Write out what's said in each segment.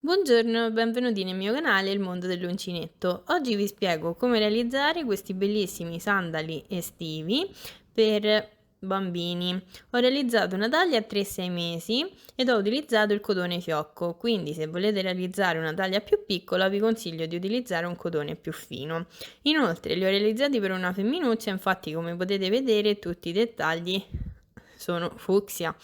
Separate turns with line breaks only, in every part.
Buongiorno, benvenuti nel mio canale Il mondo dell'uncinetto. Oggi vi spiego come realizzare questi bellissimi sandali estivi per bambini. Ho realizzato una taglia a 3-6 mesi ed ho utilizzato il cotone fiocco, quindi se volete realizzare una taglia più piccola vi consiglio di utilizzare un cotone più fino. Inoltre li ho realizzati per una femminuccia, infatti come potete vedere tutti i dettagli sono fucsia.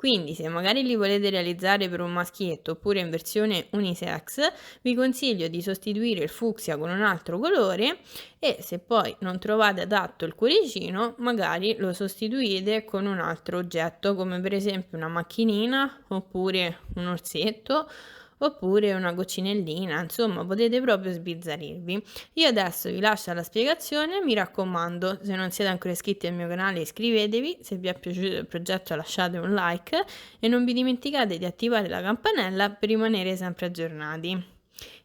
Quindi se magari li volete realizzare per un maschietto oppure in versione unisex, vi consiglio di sostituire il fucsia con un altro colore e se poi non trovate adatto il cuoricino, magari lo sostituite con un altro oggetto come per esempio una macchinina oppure un orsetto oppure una coccinellina, insomma potete proprio sbizzarrirvi. Io adesso vi lascio la spiegazione, mi raccomando, se non siete ancora iscritti al mio canale iscrivetevi, se vi è piaciuto il progetto lasciate un like e non vi dimenticate di attivare la campanella per rimanere sempre aggiornati.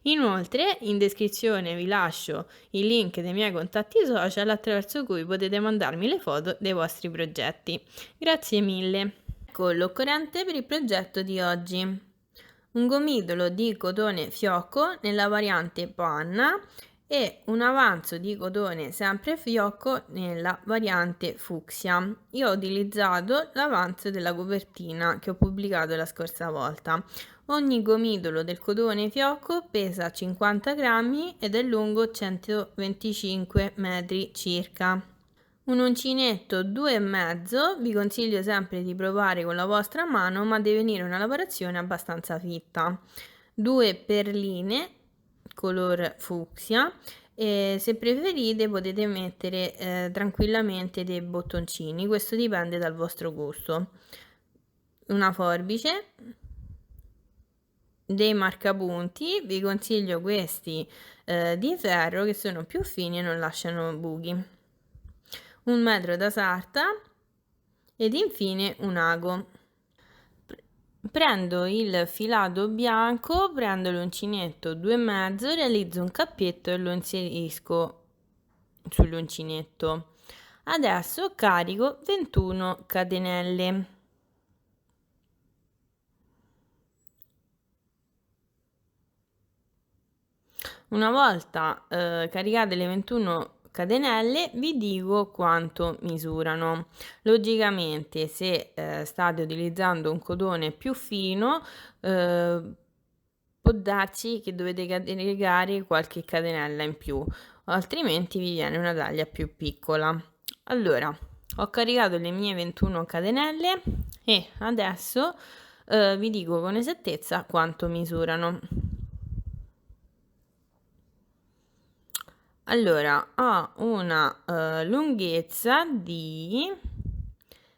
Inoltre in descrizione vi lascio i link dei miei contatti social attraverso cui potete mandarmi le foto dei vostri progetti. Grazie mille. Ecco l'occorrente per il progetto di oggi. Un gomitolo di cotone fiocco nella variante panna e un avanzo di cotone sempre fiocco nella variante fucsia. Io ho utilizzato l'avanzo della copertina che ho pubblicato la scorsa volta. Ogni gomitolo del cotone fiocco pesa 50 grammi ed è lungo 125 metri circa. Un uncinetto 2,5, vi consiglio sempre di provare con la vostra mano, ma deve venire una lavorazione abbastanza fitta. 2 perline color fucsia e se preferite potete mettere tranquillamente dei bottoncini, questo dipende dal vostro gusto. Una forbice, dei marcapunti, vi consiglio questi di ferro che sono più fini e non lasciano buchi. Un metro da sarta ed infine un ago. Prendo il filato bianco, prendo l'uncinetto 2,5, realizzo un cappetto e lo inserisco sull'uncinetto. Adesso carico 21 catenelle. Una volta caricate le 21 catenelle vi dico quanto misurano. Logicamente se state utilizzando un cotone più fino può darsi che dovete caricare qualche catenella in più, altrimenti vi viene una taglia più piccola. Allora, ho caricato le mie 21 catenelle e adesso vi dico con esattezza quanto misurano. Allora, ha una lunghezza di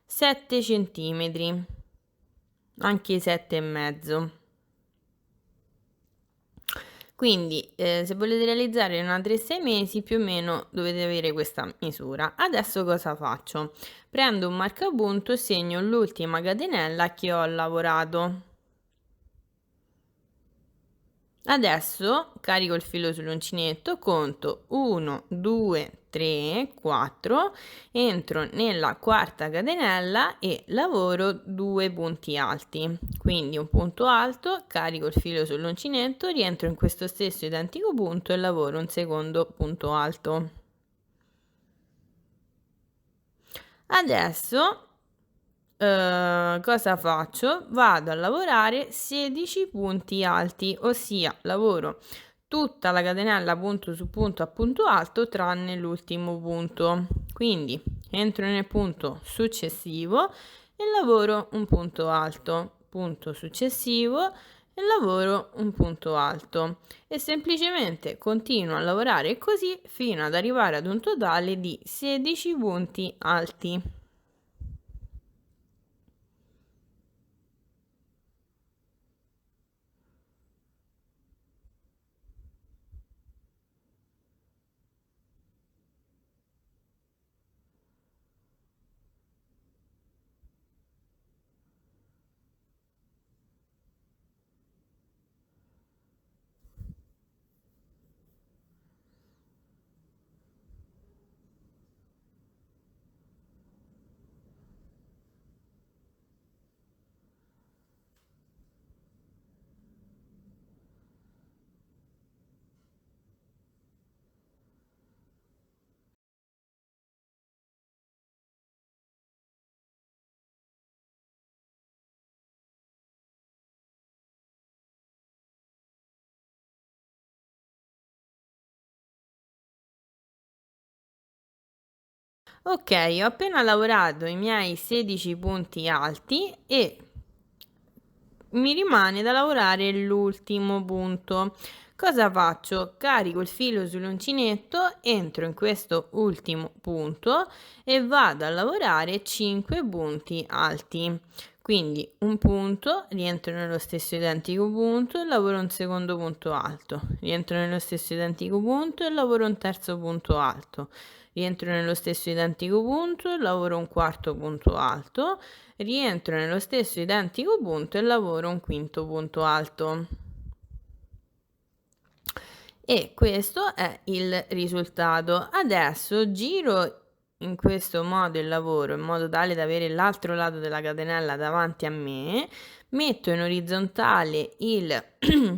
7 centimetri, anche 7,5. Quindi se volete realizzare in una 3-6 mesi più o meno dovete avere questa misura. Adesso cosa faccio? Prendo un marcapunto e segno l'ultima catenella che ho lavorato. Adesso carico il filo sull'uncinetto, conto 1, 2, 3, 4, entro nella quarta catenella e lavoro 2 punti alti. Quindi un punto alto, carico il filo sull'uncinetto, rientro in questo stesso identico punto e lavoro un secondo punto alto. Adesso cosa faccio? Vado a lavorare 16 punti alti, ossia lavoro tutta la catenella punto su punto a punto alto tranne l'ultimo punto. Quindi entro nel punto successivo e lavoro un punto alto, punto successivo e lavoro un punto alto e semplicemente continuo a lavorare così fino ad arrivare ad un totale di 16 punti alti. Ok, ho appena lavorato i miei 16 punti alti e mi rimane da lavorare l'ultimo punto. Cosa faccio? Carico il filo sull'uncinetto, entro in questo ultimo punto e vado a lavorare 5 punti alti. Quindi un punto, rientro nello stesso identico punto e lavoro un secondo punto alto, rientro nello stesso identico punto e lavoro un terzo punto alto, rientro nello stesso identico punto e lavoro un quarto punto alto, rientro nello stesso identico punto e lavoro un quinto punto alto. E questo è il risultato. Adesso giro in questo modo il lavoro in modo tale da avere l'altro lato della catenella davanti a me, metto in orizzontale il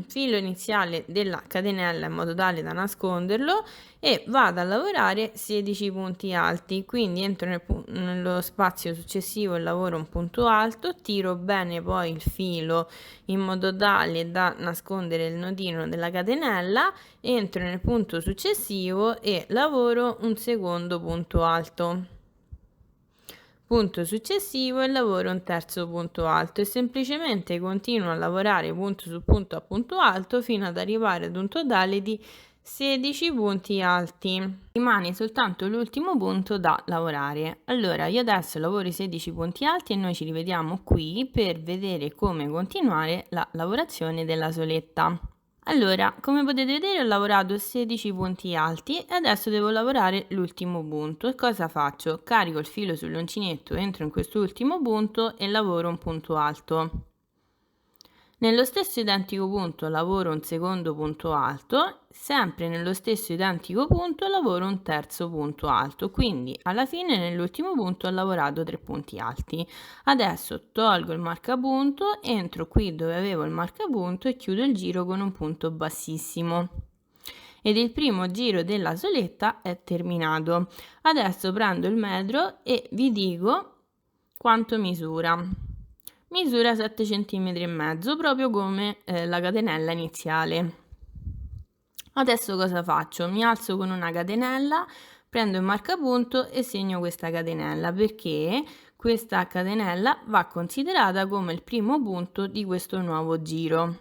filo iniziale della catenella in modo tale da nasconderlo e vado a lavorare 16 punti alti, quindi entro nello spazio successivo e lavoro un punto alto, tiro bene poi il filo in modo tale da nascondere il nodino della catenella, entro nel punto successivo e lavoro un secondo punto alto, punto successivo e lavoro un terzo punto alto e semplicemente continuo a lavorare punto su punto a punto alto fino ad arrivare ad un totale di 16 punti alti. Rimane soltanto l'ultimo punto da lavorare. Allora io adesso lavoro i 16 punti alti e noi ci rivediamo qui per vedere come continuare la lavorazione della soletta. Allora, come potete vedere ho lavorato 16 punti alti e adesso devo lavorare l'ultimo punto. E cosa faccio? Carico il filo sull'uncinetto, entro in quest'ultimo punto e lavoro un punto alto. Nello stesso identico punto lavoro un secondo punto alto, sempre nello stesso identico punto lavoro un terzo punto alto, quindi alla fine nell'ultimo punto ho lavorato 3 punti alti. Adesso tolgo il marcapunto, entro qui dove avevo il marcapunto e chiudo il giro con un punto bassissimo. Ed il primo giro della soletta è terminato. Adesso prendo il metro e vi dico quanto misura. Misura 7 cm e mezzo, proprio come la catenella iniziale. Adesso cosa faccio? Mi alzo con una catenella, prendo il marcapunto e segno questa catenella perché questa catenella va considerata come il primo punto di questo nuovo giro.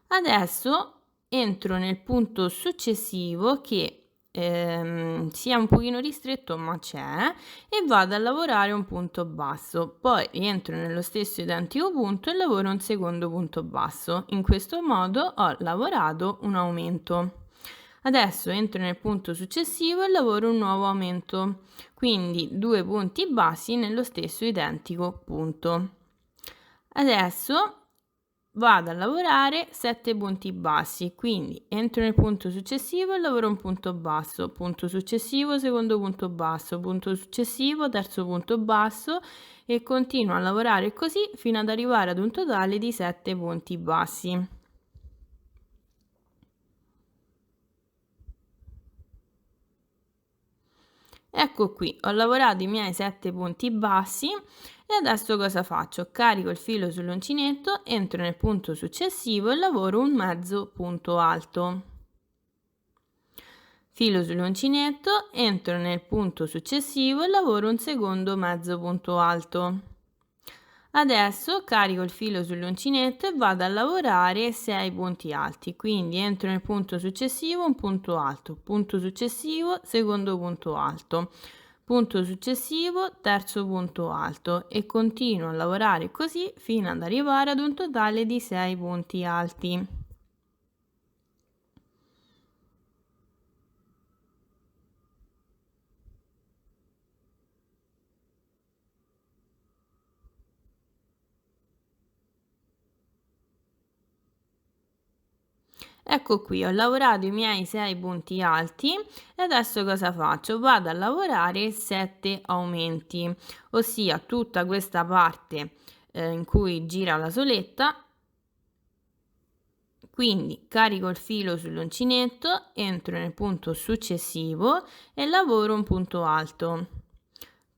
Adesso entro nel punto successivo che sia un pochino ristretto ma c'è e vado a lavorare un punto basso, poi rientro nello stesso identico punto e lavoro un secondo punto basso. In questo modo ho lavorato un aumento. Adesso entro nel punto successivo e lavoro un nuovo aumento, quindi 2 punti bassi nello stesso identico punto. Adesso vado a lavorare 7 punti bassi, quindi entro nel punto successivo e lavoro un punto basso, punto successivo, secondo punto basso, punto successivo, terzo punto basso e continuo a lavorare così fino ad arrivare ad un totale di 7 punti bassi. Ecco qui, ho lavorato i miei 7 punti bassi e adesso cosa faccio? Carico il filo sull'uncinetto, entro nel punto successivo e lavoro un mezzo punto alto. Filo sull'uncinetto, entro nel punto successivo e lavoro un secondo mezzo punto alto. Adesso carico il filo sull'uncinetto e vado a lavorare 6 punti alti, quindi entro nel punto successivo un punto alto, punto successivo, secondo punto alto, punto successivo, terzo punto alto e continuo a lavorare così fino ad arrivare ad un totale di 6 punti alti. Ecco qui, ho lavorato i miei 6 punti alti e adesso cosa faccio? Vado a lavorare 7 aumenti, ossia tutta questa parte in cui gira la soletta. Quindi carico il filo sull'uncinetto, entro nel punto successivo e lavoro un punto alto.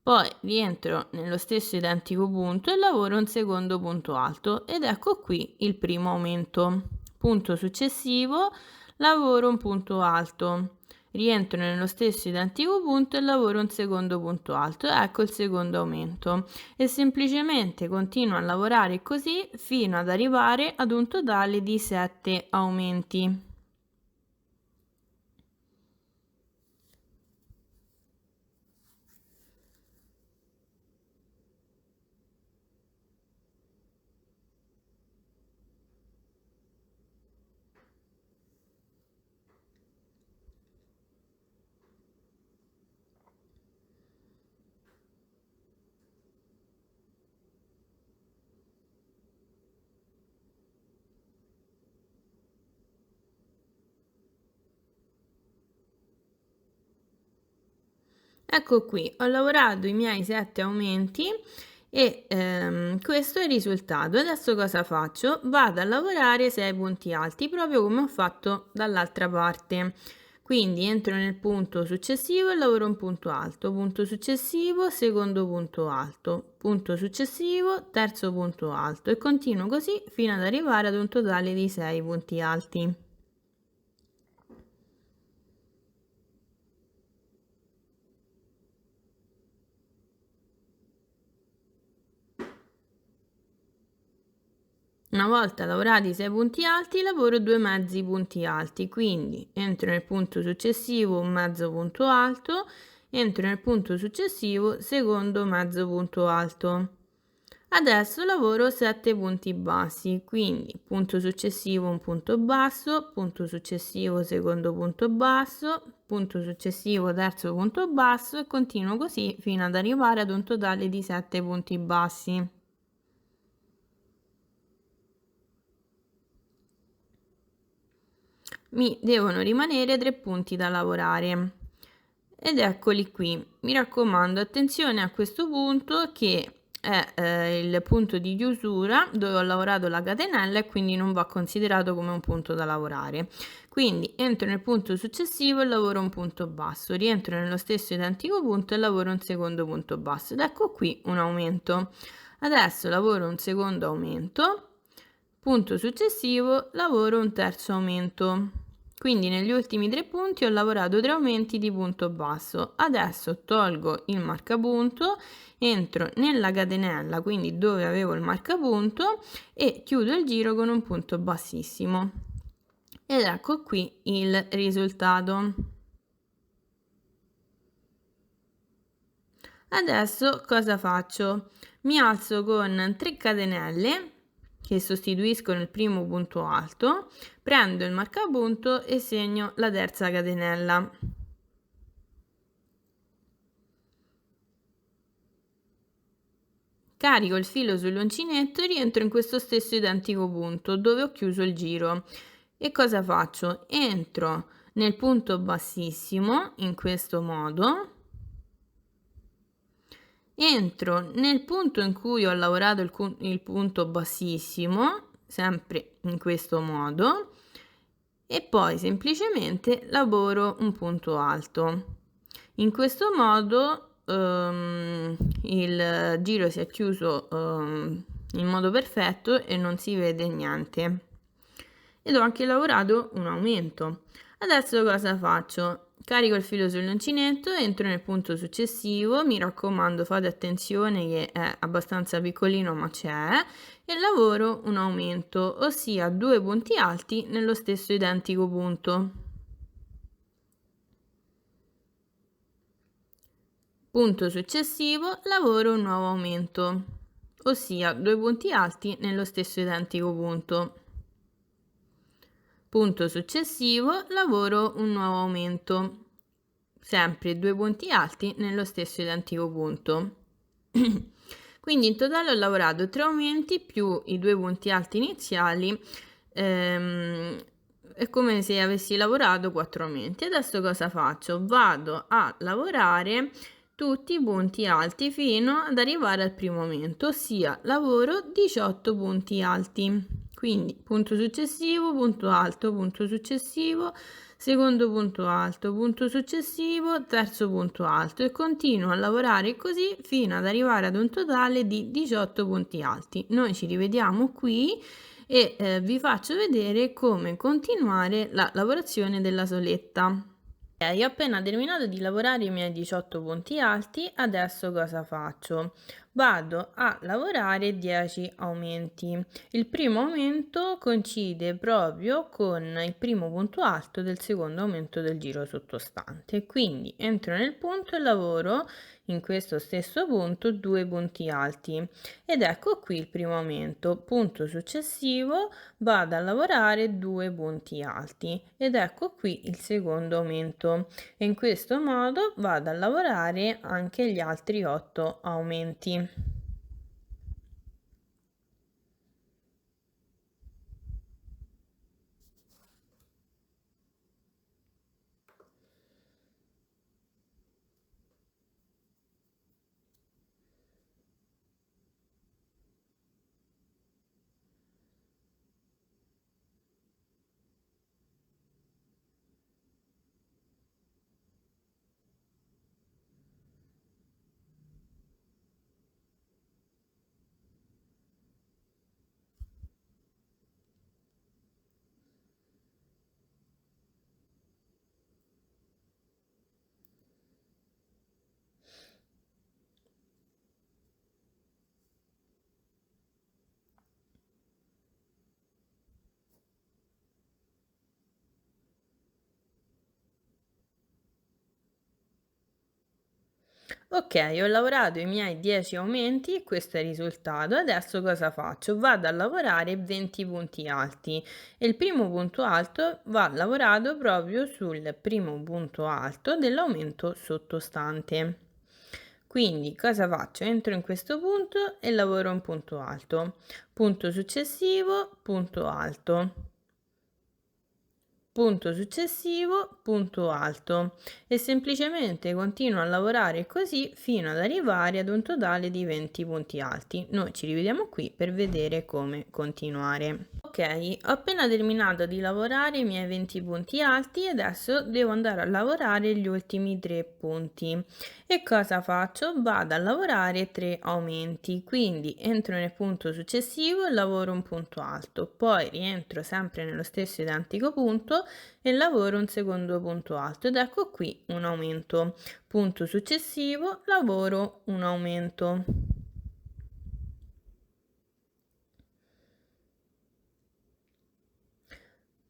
Poi rientro nello stesso identico punto e lavoro un secondo punto alto ed ecco qui il primo aumento. Punto successivo, lavoro un punto alto rientro nello stesso identico punto e lavoro un secondo punto alto. Ecco il secondo aumento e semplicemente continuo a lavorare così fino ad arrivare ad un totale di 7 aumenti. Ecco qui, ho lavorato i miei 7 aumenti e questo è il risultato. Adesso cosa faccio? Vado a lavorare 6 punti alti, proprio come ho fatto dall'altra parte. Quindi entro nel punto successivo e lavoro un punto successivo, secondo punto successivo, terzo punto alto e continuo così fino ad arrivare ad un totale di 6 punti alti. Una volta lavorati i 6 punti alti, lavoro 2 mezzi punti alti, quindi entro nel punto successivo un mezzo punto alto, entro nel punto successivo secondo mezzo punto alto. Adesso lavoro 7 punti bassi, quindi punto successivo un punto basso, punto successivo secondo punto basso, punto successivo terzo punto basso e continuo così fino ad arrivare ad un totale di 7 punti bassi. Mi devono rimanere 3 punti da lavorare ed eccoli qui. Mi raccomando, attenzione a questo punto che è il punto di chiusura dove ho lavorato la catenella e quindi non va considerato come un punto da lavorare. Quindi entro nel punto successivo e lavoro un punto basso, rientro nello stesso identico punto e lavoro un secondo punto basso ed ecco qui un aumento. Adesso lavoro un secondo aumento. Punto successivo, lavoro un terzo aumento. Quindi negli ultimi 3 punti ho lavorato 3 aumenti di punto basso. Adesso tolgo il marcapunto, entro nella catenella, quindi dove avevo il marcapunto, e chiudo il giro con un punto bassissimo. Ed ecco qui il risultato. Adesso cosa faccio? Mi alzo con 3 catenelle che sostituiscono il primo punto alto, prendo il marcapunto e segno la terza catenella. Carico il filo sull'uncinetto e rientro in questo stesso identico punto dove ho chiuso il giro. E cosa faccio? Entro nel punto bassissimo in questo modo. Entro nel punto in cui ho lavorato il punto bassissimo, sempre in questo modo, e poi semplicemente lavoro un punto alto. In questo modo il giro si è chiuso in modo perfetto e non si vede niente. Ed ho anche lavorato un aumento. Adesso cosa faccio? Carico il filo sull'uncinetto, entro nel punto successivo, mi raccomando fate attenzione che è abbastanza piccolino ma c'è, e lavoro un aumento, ossia 2 punti alti nello stesso identico punto. Punto successivo, lavoro un nuovo aumento, ossia 2 punti alti nello stesso identico punto. Punto successivo, lavoro un nuovo aumento, sempre 2 punti alti nello stesso identico punto. Quindi in totale ho lavorato 3 aumenti più i 2 punti alti iniziali, è come se avessi lavorato 4 aumenti. Adesso cosa faccio? Vado a lavorare tutti i punti alti fino ad arrivare al primo aumento, ossia lavoro 18 punti alti. Quindi punto successivo, punto alto, punto successivo, secondo punto alto, punto successivo, terzo punto alto e continuo a lavorare così fino ad arrivare ad un totale di 18 punti alti. Noi ci rivediamo qui e vi faccio vedere come continuare la lavorazione della soletta. Ok, ho appena terminato di lavorare i miei 18 punti alti, adesso cosa faccio? Vado a lavorare 10 aumenti. Il primo aumento coincide proprio con il primo punto alto del secondo aumento del giro sottostante, quindi entro nel punto e lavoro in questo stesso punto 2 punti alti ed ecco qui il primo aumento. Punto successivo vado a lavorare 2 punti alti ed ecco qui il secondo aumento e in questo modo vado a lavorare anche gli altri 8 aumenti. Ok, ho lavorato i miei 10 aumenti e questo è il risultato. Adesso cosa faccio? Vado a lavorare 20 punti alti e il primo punto alto va lavorato proprio sul primo punto alto dell'aumento sottostante. Quindi cosa faccio? Entro in questo punto e lavoro un punto alto. Punto successivo, punto alto. Punto successivo, punto alto e semplicemente continuo a lavorare così fino ad arrivare ad un totale di 20 punti alti. Noi ci rivediamo qui per vedere come continuare. Ok, ho appena terminato di lavorare i miei 20 punti alti e adesso devo andare a lavorare gli ultimi 3 punti. E cosa faccio? Vado a lavorare 3 aumenti, quindi entro nel punto successivo e lavoro un punto alto, poi rientro sempre nello stesso identico punto e lavoro un secondo punto alto ed ecco qui un aumento. Punto successivo, lavoro un aumento.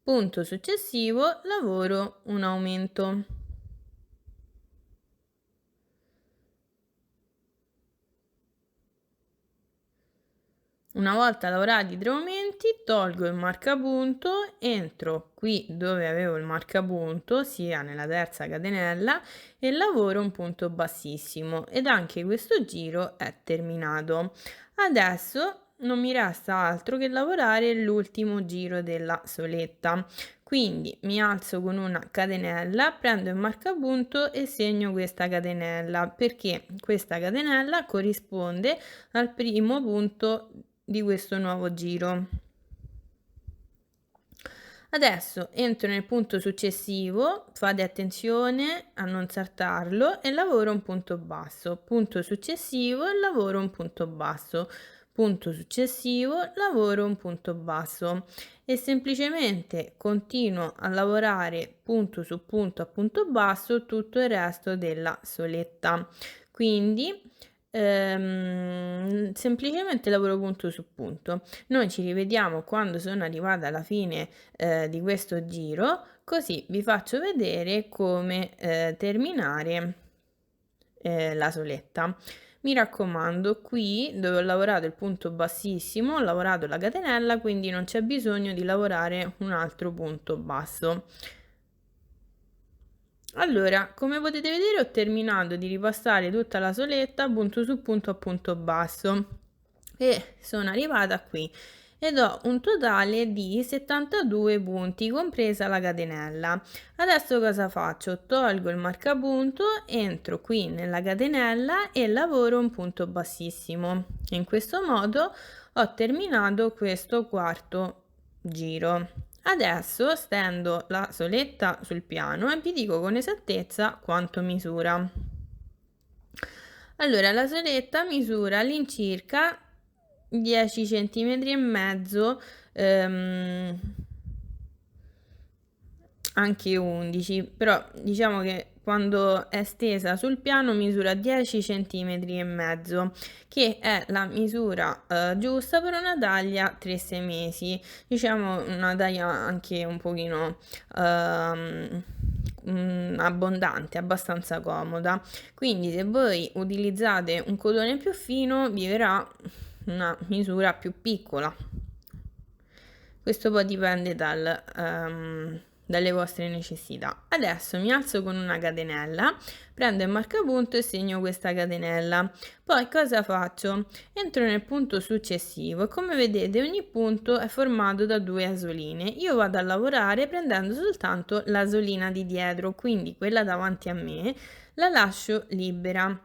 Punto successivo, lavoro un aumento. Una volta lavorati i 3 aumenti, tolgo il marcapunto, entro qui dove avevo il marcapunto, sia nella terza catenella, e lavoro un punto bassissimo ed anche questo giro è terminato. Adesso non mi resta altro che lavorare l'ultimo giro della soletta. Quindi mi alzo con una catenella, prendo il marcapunto e segno questa catenella perché questa catenella corrisponde al primo punto di questo nuovo giro. Adesso entro nel punto successivo, fate attenzione a non saltarlo e lavoro un punto basso. Punto successivo e lavoro un punto basso. Punto successivo, lavoro un punto basso e semplicemente continuo a lavorare punto su punto a punto basso tutto il resto della soletta. Quindi semplicemente lavoro punto su punto. Noi ci rivediamo quando sono arrivata alla fine di questo giro, così vi faccio vedere come terminare la soletta. Mi raccomando, qui dove ho lavorato il punto bassissimo, ho lavorato la catenella, quindi non c'è bisogno di lavorare un altro punto basso. Allora, come potete vedere ho terminato di ripassare tutta la soletta punto su punto a punto basso e sono arrivata qui ed ho un totale di 72 punti, compresa la catenella. Adesso cosa faccio? Tolgo il marcapunto, entro qui nella catenella e lavoro un punto bassissimo. In questo modo ho terminato questo quarto giro. Adesso stendo la soletta sul piano e vi dico con esattezza quanto misura. Allora, la soletta misura all'incirca 10 centimetri e mezzo anche 11, però diciamo che quando è stesa sul piano misura 10 centimetri e mezzo, che è la misura giusta per una taglia 3-6 mesi, diciamo una taglia anche un pochino abbondante, abbastanza comoda. Quindi se voi utilizzate un cotone più fino vi verrà una misura più piccola. Questo poi dipende dalle vostre necessità. Adesso mi alzo con una catenella, prendo il marcapunto e segno questa catenella. Poi cosa faccio? Entro nel punto successivo e come vedete ogni punto è formato da 2 asoline. Io vado a lavorare prendendo soltanto l'asolina di dietro, quindi quella davanti a me la lascio libera.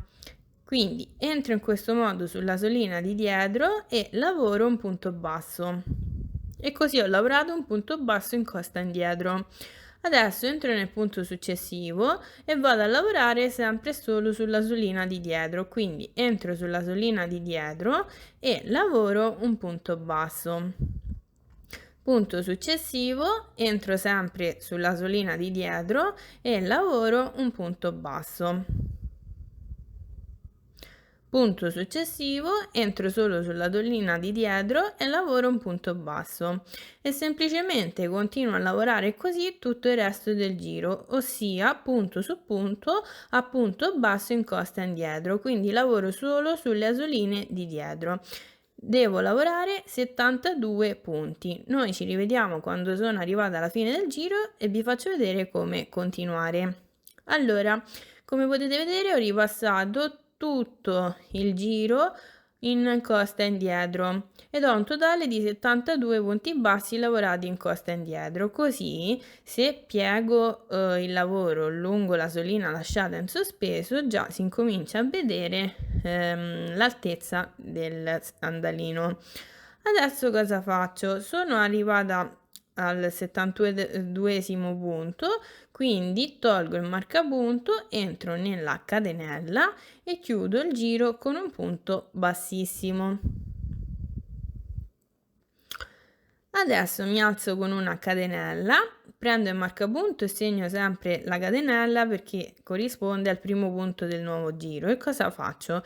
Quindi entro in questo modo sull'asolina di dietro e lavoro un punto basso. E così ho lavorato un punto basso in costa indietro. Adesso entro nel punto successivo e vado a lavorare sempre solo sull'asolina di dietro, quindi entro sull'asolina di dietro e lavoro un punto basso. Punto successivo, entro sempre sull'asolina di dietro e lavoro un punto basso. Punto successivo, entro solo sulla dollina di dietro e lavoro un punto basso e semplicemente continuo a lavorare così tutto il resto del giro, ossia punto su punto a punto basso in costa indietro, quindi lavoro solo sulle asoline di dietro. Devo lavorare 72 punti. Noi ci rivediamo quando sono arrivata alla fine del giro e vi faccio vedere come continuare. Allora, come potete vedere ho ripassato tutto il giro in costa indietro ed ho un totale di 72 punti bassi lavorati in costa indietro. Così se piego il lavoro lungo la solina lasciata in sospeso già si incomincia a vedere l'altezza del sandalino. Adesso cosa faccio? Sono arrivata al 72esimo punto, quindi tolgo il marcapunto, entro nella catenella e chiudo il giro con un punto bassissimo. Adesso mi alzo con una catenella, prendo il marcapunto e segno sempre la catenella perché corrisponde al primo punto del nuovo giro. E cosa faccio?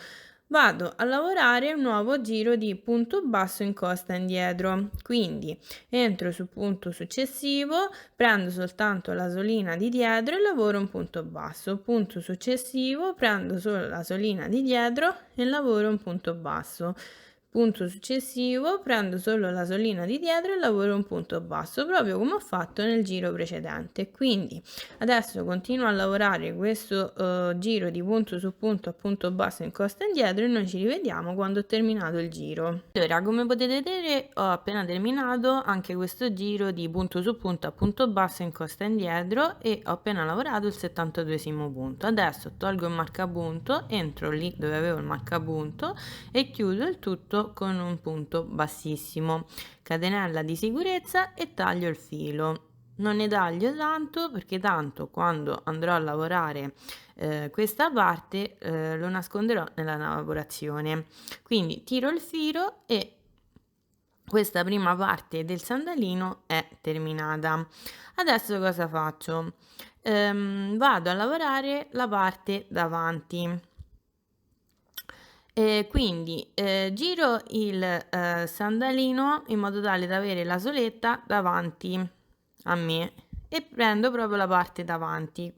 Vado a lavorare un nuovo giro di punto basso in costa indietro, quindi entro sul punto successivo, prendo soltanto la solina di dietro e lavoro un punto basso, punto successivo, prendo solo la solina di dietro e lavoro un punto basso. Punto successivo, prendo solo la solina di dietro e lavoro un punto basso, proprio come ho fatto nel giro precedente. Quindi adesso continuo a lavorare questo giro di punto su punto a punto basso in costa indietro e noi ci rivediamo quando ho terminato il giro. Allora, come potete vedere, ho appena terminato anche questo giro di punto su punto a punto basso in costa indietro e ho appena lavorato il 72esimo punto. Adesso tolgo il marcapunto, entro lì dove avevo il marcapunto e chiudo il tutto con un punto bassissimo, catenella di sicurezza e taglio il filo. Non ne taglio tanto perché tanto quando andrò a lavorare questa parte lo nasconderò nella lavorazione. Quindi tiro il filo e questa prima parte del sandalino è terminata. Adesso cosa faccio? Vado a lavorare la parte davanti. Quindi giro il sandalino in modo tale da avere la soletta davanti a me e prendo proprio la parte davanti.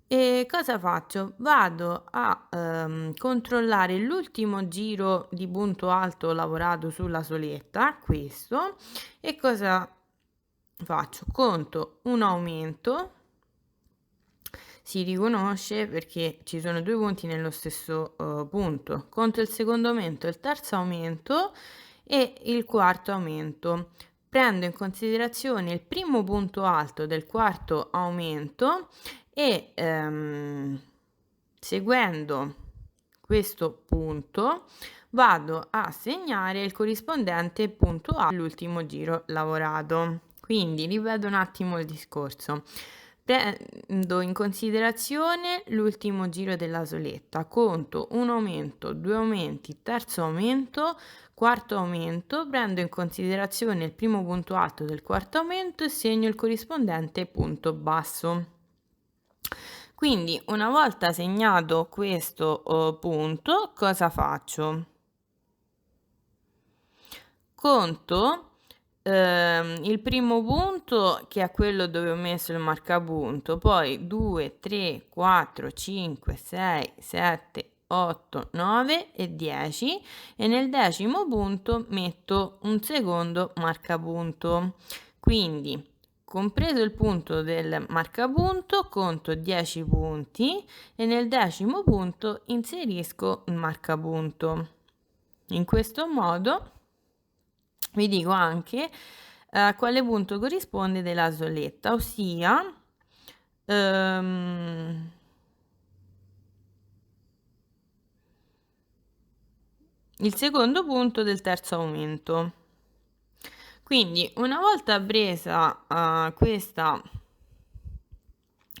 E cosa faccio? Vado a controllare l'ultimo giro di punto alto lavorato sulla soletta, questo, e cosa faccio? Conto un aumento. Si riconosce perché ci sono 2 punti nello stesso punto. Conto il secondo aumento, il terzo aumento e il quarto aumento. Prendo in considerazione il primo punto alto del quarto aumento e seguendo questo punto vado a segnare il corrispondente punto alto all'ultimo giro lavorato. Quindi ripeto un attimo il discorso. prendo in considerazione l'ultimo giro della soletta, conto un aumento, 2 aumenti, terzo aumento, quarto aumento, prendo in considerazione il primo punto alto del quarto aumento e segno il corrispondente punto basso. Quindi una volta segnato questo punto, cosa faccio? Conto il primo punto, che è quello dove ho messo il marcapunto, poi 2, 3, 4, 5, 6, 7, 8, 9 e 10 e nel decimo punto metto un secondo marcapunto. Quindi, compreso il punto del marcapunto, conto 10 punti e nel decimo punto inserisco il marcapunto. In questo modo vi dico anche a quale punto corrisponde della soletta, ossia il secondo punto del terzo aumento. Quindi una volta presa questa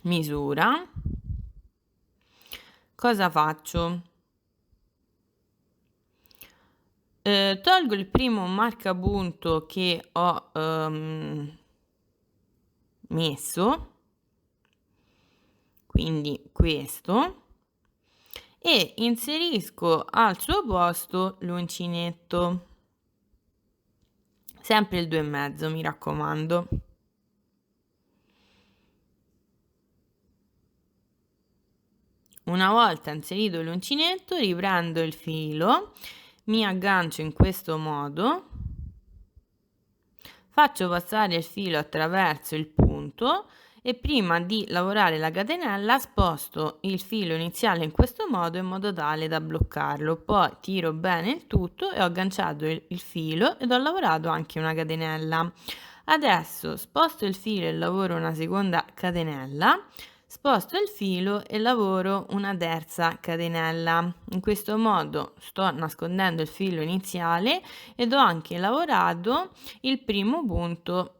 misura, cosa faccio? Tolgo il primo marcapunto che ho messo, quindi questo, e inserisco al suo posto l'uncinetto, sempre il 2,5, mi raccomando. Una volta inserito l'uncinetto, riprendo il filo, mi aggancio in questo modo, faccio passare il filo attraverso il punto e prima di lavorare la catenella sposto il filo iniziale in questo modo in modo tale da bloccarlo, poi tiro bene il tutto e ho agganciato il filo ed ho lavorato anche una catenella. Adesso sposto il filo e lavoro una seconda catenella, sposto il filo e lavoro una terza catenella. In questo modo sto nascondendo il filo iniziale ed ho anche lavorato il primo punto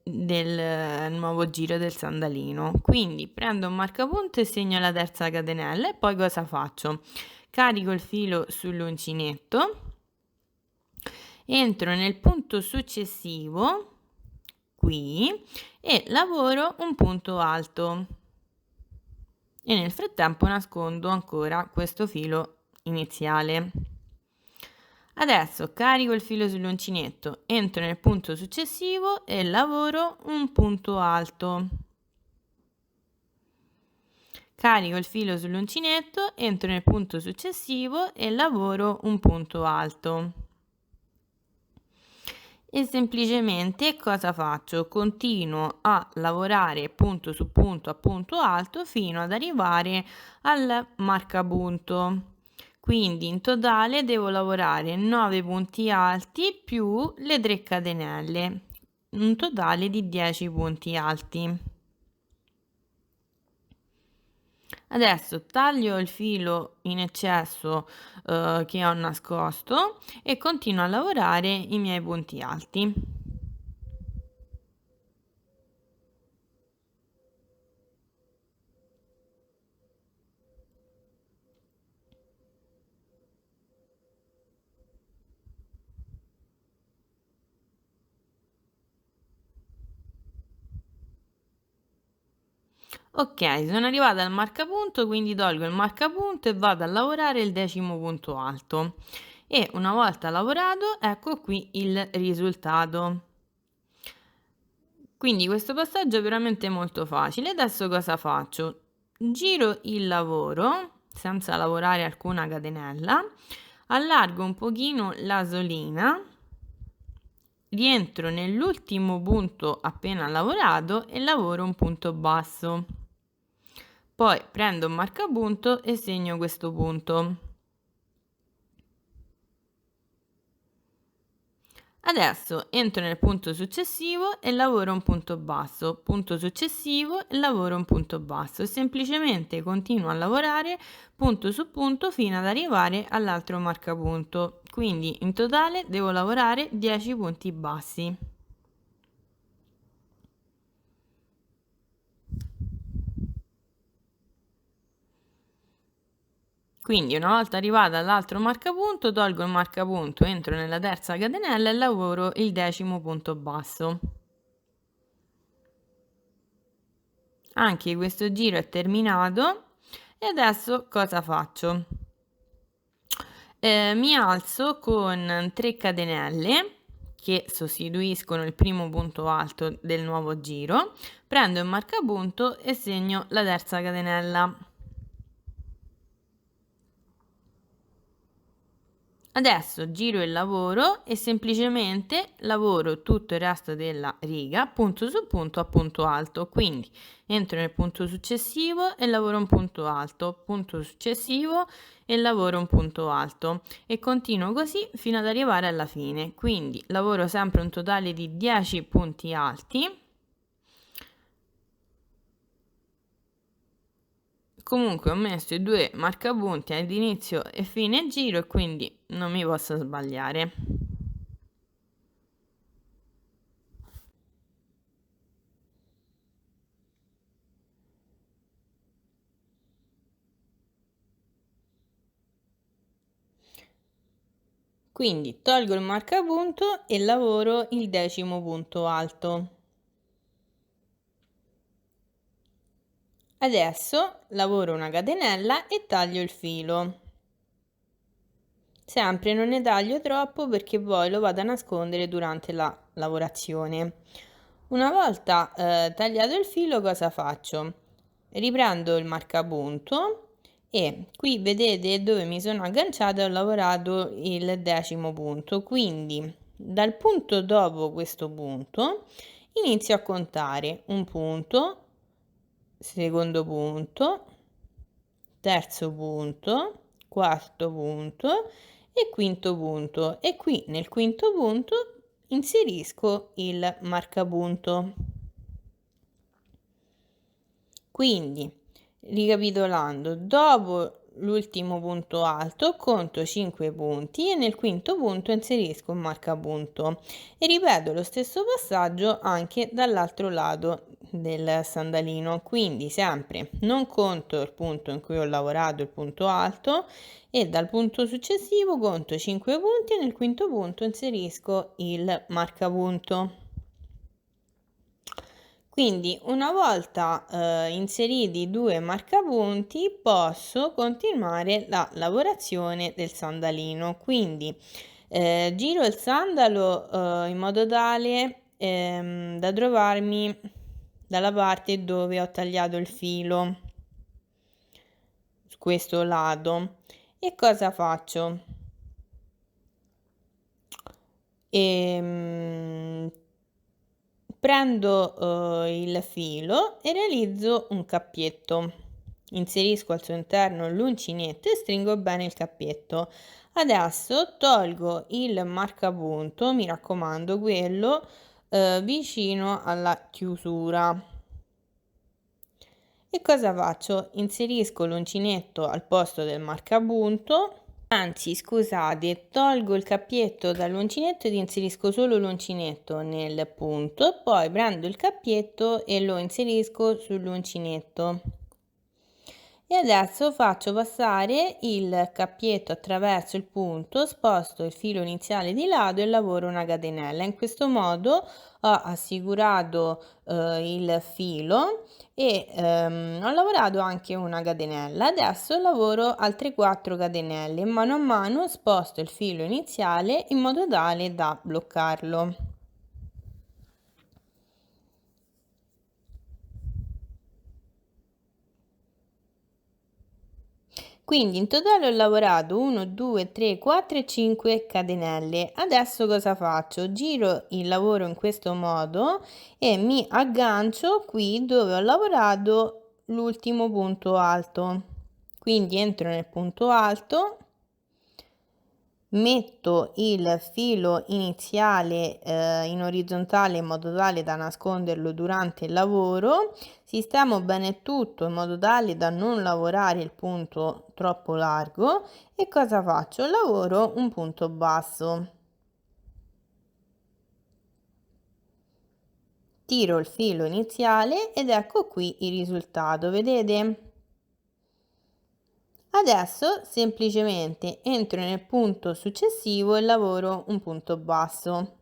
del nuovo giro del sandalino. Quindi prendo un marcapunto e segno la terza catenella e poi cosa faccio? Carico il filo sull'uncinetto, entro nel punto successivo qui e lavoro un punto alto e nel frattempo nascondo ancora questo filo iniziale. Adesso carico il filo sull'uncinetto, entro nel punto successivo e lavoro un punto alto. Carico il filo sull'uncinetto, entro nel punto successivo e lavoro un punto alto. E semplicemente cosa faccio? Continuo a lavorare punto su punto a punto alto fino ad arrivare al marcapunto. Quindi in totale devo lavorare 9 punti alti più le 3 catenelle, un totale di 10 punti alti. Adesso taglio il filo in eccesso che ho nascosto e continuo a lavorare i miei punti alti. Ok, sono arrivata al marcapunto, quindi tolgo il marcapunto e vado a lavorare il decimo punto alto. E una volta lavorato, ecco qui il risultato. Quindi questo passaggio è veramente molto facile. Adesso cosa faccio? Giro il lavoro senza lavorare alcuna catenella, allargo un pochino la solina, rientro nell'ultimo punto appena lavorato e lavoro un punto basso. Poi prendo un marcapunto e segno questo punto. Adesso entro nel punto successivo e lavoro un punto basso, punto successivo e lavoro un punto basso e semplicemente continuo a lavorare punto su punto fino ad arrivare all'altro marcapunto. Quindi in totale devo lavorare 10 punti bassi. Quindi una volta arrivata all'altro marcapunto, tolgo il marcapunto, entro nella terza catenella e lavoro il 10° punto basso. Anche questo giro è terminato e adesso cosa faccio? Mi alzo con 3 catenelle che sostituiscono il primo punto alto del nuovo giro, prendo il marcapunto e segno la terza catenella. Adesso giro il lavoro e semplicemente lavoro tutto il resto della riga punto su punto a punto alto, quindi entro nel punto successivo e lavoro un punto alto, punto successivo e lavoro un punto alto e continuo così fino ad arrivare alla fine. Quindi lavoro sempre un totale di 10 punti alti. Comunque ho messo i 2 marcapunti ad inizio e fine giro e quindi non mi posso sbagliare. Quindi tolgo il marcapunto e lavoro il 10° punto alto. Adesso lavoro una catenella e taglio il filo. Sempre non ne taglio troppo perché poi lo vado a nascondere durante la lavorazione. Una volta tagliato il filo, cosa faccio? Riprendo il marcapunto e qui vedete dove mi sono agganciata, ho lavorato il 10° punto, quindi dal punto dopo questo punto inizio a contare un punto, secondo punto, terzo punto, quarto punto e quinto punto, e qui nel quinto punto inserisco il marcapunto. Quindi, ricapitolando, dopo l'ultimo punto alto conto 5 punti e nel quinto punto inserisco un marcapunto e ripeto lo stesso passaggio anche dall'altro lato del sandalino. Quindi sempre non conto il punto in cui ho lavorato il punto alto e dal punto successivo conto 5 punti e nel quinto punto inserisco il marcapunto. Quindi una volta inseriti i 2 marcapunti posso continuare la lavorazione del sandalino. Quindi giro il sandalo in modo tale da trovarmi dalla parte dove ho tagliato il filo, su questo lato. E cosa faccio? Prendo il filo e realizzo un cappietto. Inserisco al suo interno l'uncinetto e stringo bene il cappietto. Adesso tolgo il marcapunto, mi raccomando quello vicino alla chiusura. E cosa faccio? Inserisco l'uncinetto al posto del marcapunto. Anzi, scusate, tolgo il cappietto dall'uncinetto ed inserisco solo l'uncinetto nel punto, poi prendo il cappietto e lo inserisco sull'uncinetto. E adesso faccio passare il cappietto attraverso il punto, sposto il filo iniziale di lato e lavoro una catenella. In questo modo ho assicurato il filo e ho lavorato anche una catenella. Adesso lavoro altre 4 catenelle e mano a mano sposto il filo iniziale in modo tale da bloccarlo. Quindi in totale ho lavorato 1, 2, 3, 4 e 5 catenelle. Adesso cosa faccio? Giro il lavoro in questo modo e mi aggancio qui dove ho lavorato l'ultimo punto alto. Quindi entro nel punto alto, metto il filo iniziale in orizzontale in modo tale da nasconderlo durante il lavoro, sistemo bene tutto in modo tale da non lavorare il punto troppo largo e cosa faccio? Lavoro un punto basso, tiro il filo iniziale ed ecco qui il risultato, vedete? Adesso semplicemente entro nel punto successivo e lavoro un punto basso.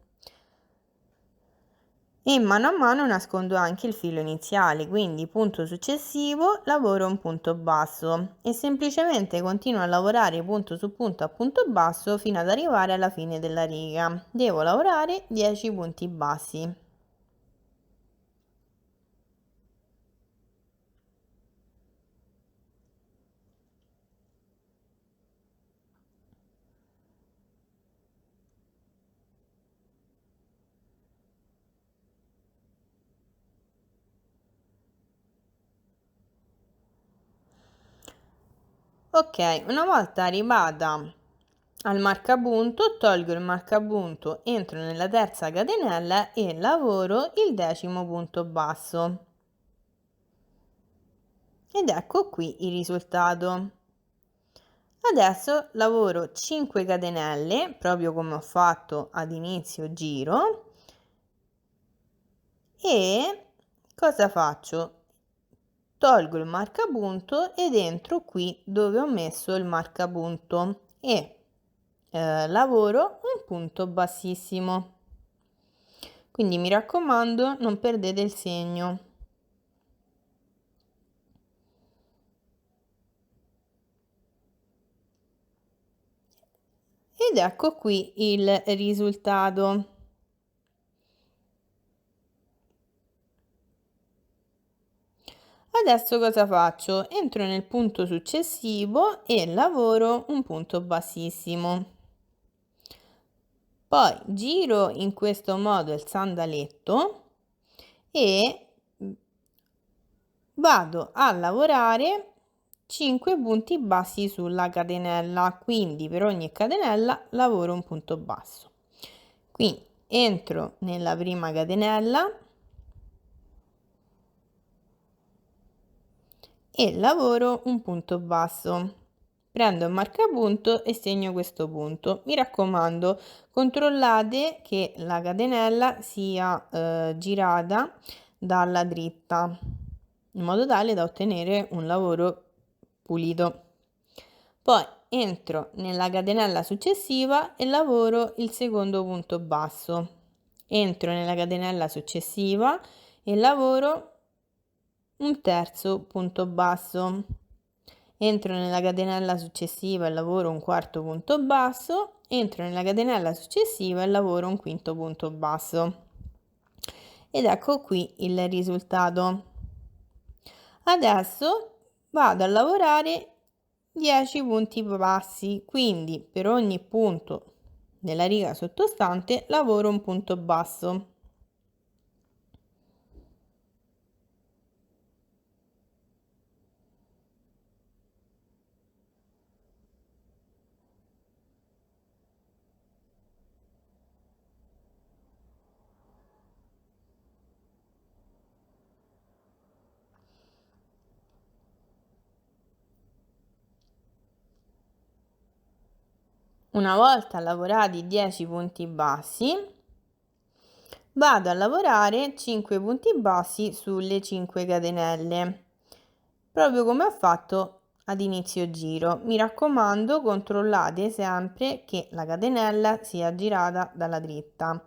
E mano a mano nascondo anche il filo iniziale, quindi punto successivo, lavoro un punto basso e semplicemente continuo a lavorare punto su punto a punto basso fino ad arrivare alla fine della riga. Devo lavorare 10 punti bassi. Ok, una volta arrivata al marcapunto, tolgo il marcapunto, entro nella terza catenella e lavoro il 10° punto basso. Ed ecco qui il risultato. Adesso lavoro 5 catenelle, proprio come ho fatto ad inizio giro, e cosa faccio? Tolgo il marcapunto ed entro qui dove ho messo il marcapunto e lavoro un punto bassissimo. Quindi mi raccomando, non perdete il segno. Ed ecco qui il risultato. Adesso cosa faccio? Entro nel punto successivo e lavoro un punto bassissimo. Poi giro in questo modo il sandaletto e vado a lavorare 5 punti bassi sulla catenella, quindi per ogni catenella lavoro un punto basso. Quindi entro nella prima catenella e lavoro un punto basso. Prendo il marcapunto e segno questo punto. Mi raccomando, controllate che la catenella sia girata dalla dritta, in modo tale da ottenere un lavoro pulito. Poi entro nella catenella successiva e lavoro il secondo punto basso. Entro nella catenella successiva e lavoro un terzo punto basso. Entro nella catenella successiva e lavoro un quarto punto basso, entro nella catenella successiva e lavoro un quinto punto basso. Ed ecco qui il risultato. Adesso vado a lavorare 10 punti bassi, quindi per ogni punto della riga sottostante lavoro un punto basso. Una volta lavorati 10 punti bassi, vado a lavorare 5 punti bassi sulle 5 catenelle, proprio come ho fatto ad inizio giro. Mi raccomando, controllate sempre che la catenella sia girata dalla dritta.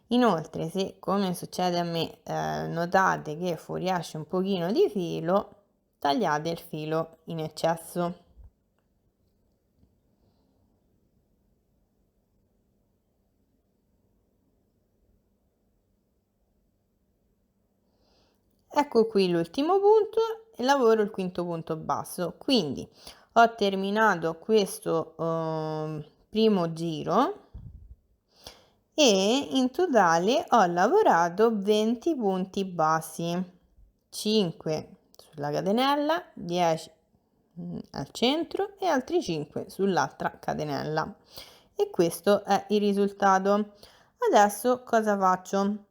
Inoltre, se come succede a me, notate che fuoriesce un pochino di filo, tagliate il filo in eccesso. Ecco qui l'ultimo punto e lavoro il quinto punto basso. Quindi ho terminato questo primo giro e in totale ho lavorato 20 punti bassi, 5 sulla catenella, 10 al centro e altri 5 sull'altra catenella. E questo è il risultato. Adesso cosa faccio?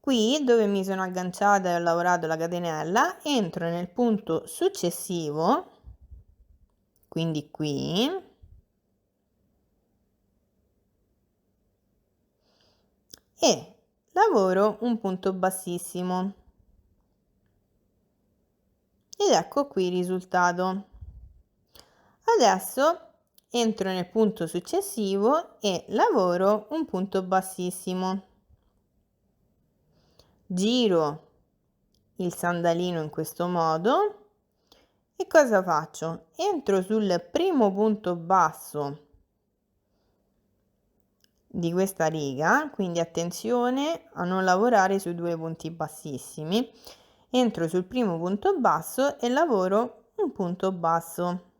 Qui dove mi sono agganciata e ho lavorato la catenella, entro nel punto successivo, quindi qui, e lavoro un punto bassissimo. ed ecco qui il risultato. Adesso entro nel punto successivo e lavoro un punto bassissimo. Giro il sandalino in questo modo e cosa faccio? Entro sul primo punto basso di questa riga, quindi attenzione a non lavorare sui due punti bassissimi. Entro sul primo punto basso e lavoro un punto basso.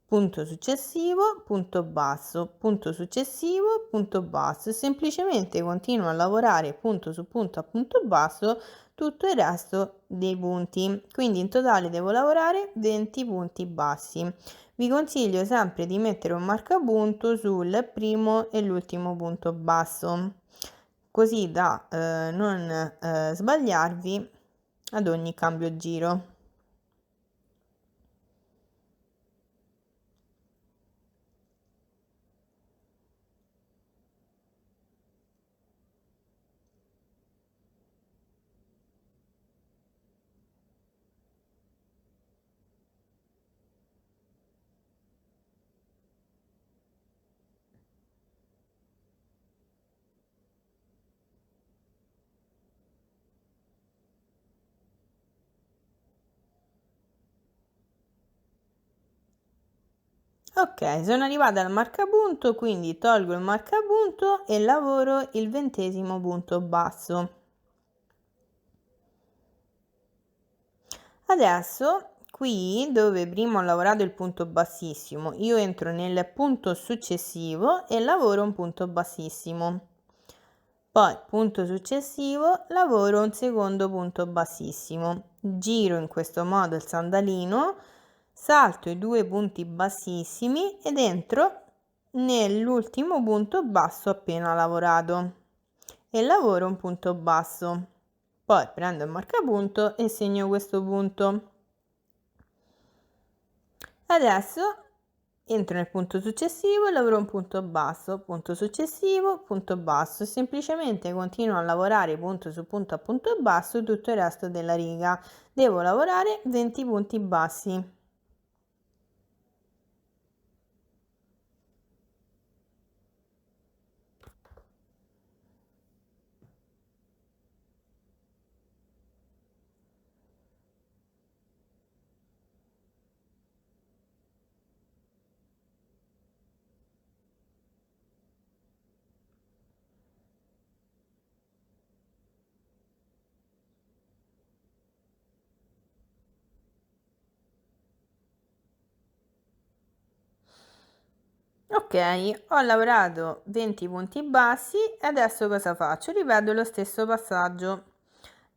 Punto successivo, punto basso, punto successivo, punto basso e semplicemente continuo a lavorare punto su punto a punto basso tutto il resto dei punti. Quindi in totale devo lavorare 20 punti bassi. Vi consiglio sempre di mettere un marcapunto sul primo e l'ultimo punto basso, così da non sbagliarvi ad ogni cambio giro. Ok, sono arrivata al marcapunto, quindi tolgo il marcapunto e lavoro il 20° punto basso. Adesso qui dove prima ho lavorato il punto bassissimo, io entro nel punto successivo e lavoro un punto bassissimo. Poi punto successivo, lavoro un secondo punto bassissimo. Giro in questo modo il sandalino, salto i due punti bassissimi ed entro nell'ultimo punto basso appena lavorato e lavoro un punto basso. Poi prendo il marcapunto e segno questo punto. Adesso entro nel punto successivo e lavoro un punto basso, punto successivo, punto basso e semplicemente continuo a lavorare punto su punto a punto basso tutto il resto della riga. Devo lavorare 20 punti bassi. Ok, ho lavorato 20 punti bassi e adesso cosa faccio? Ripeto lo stesso passaggio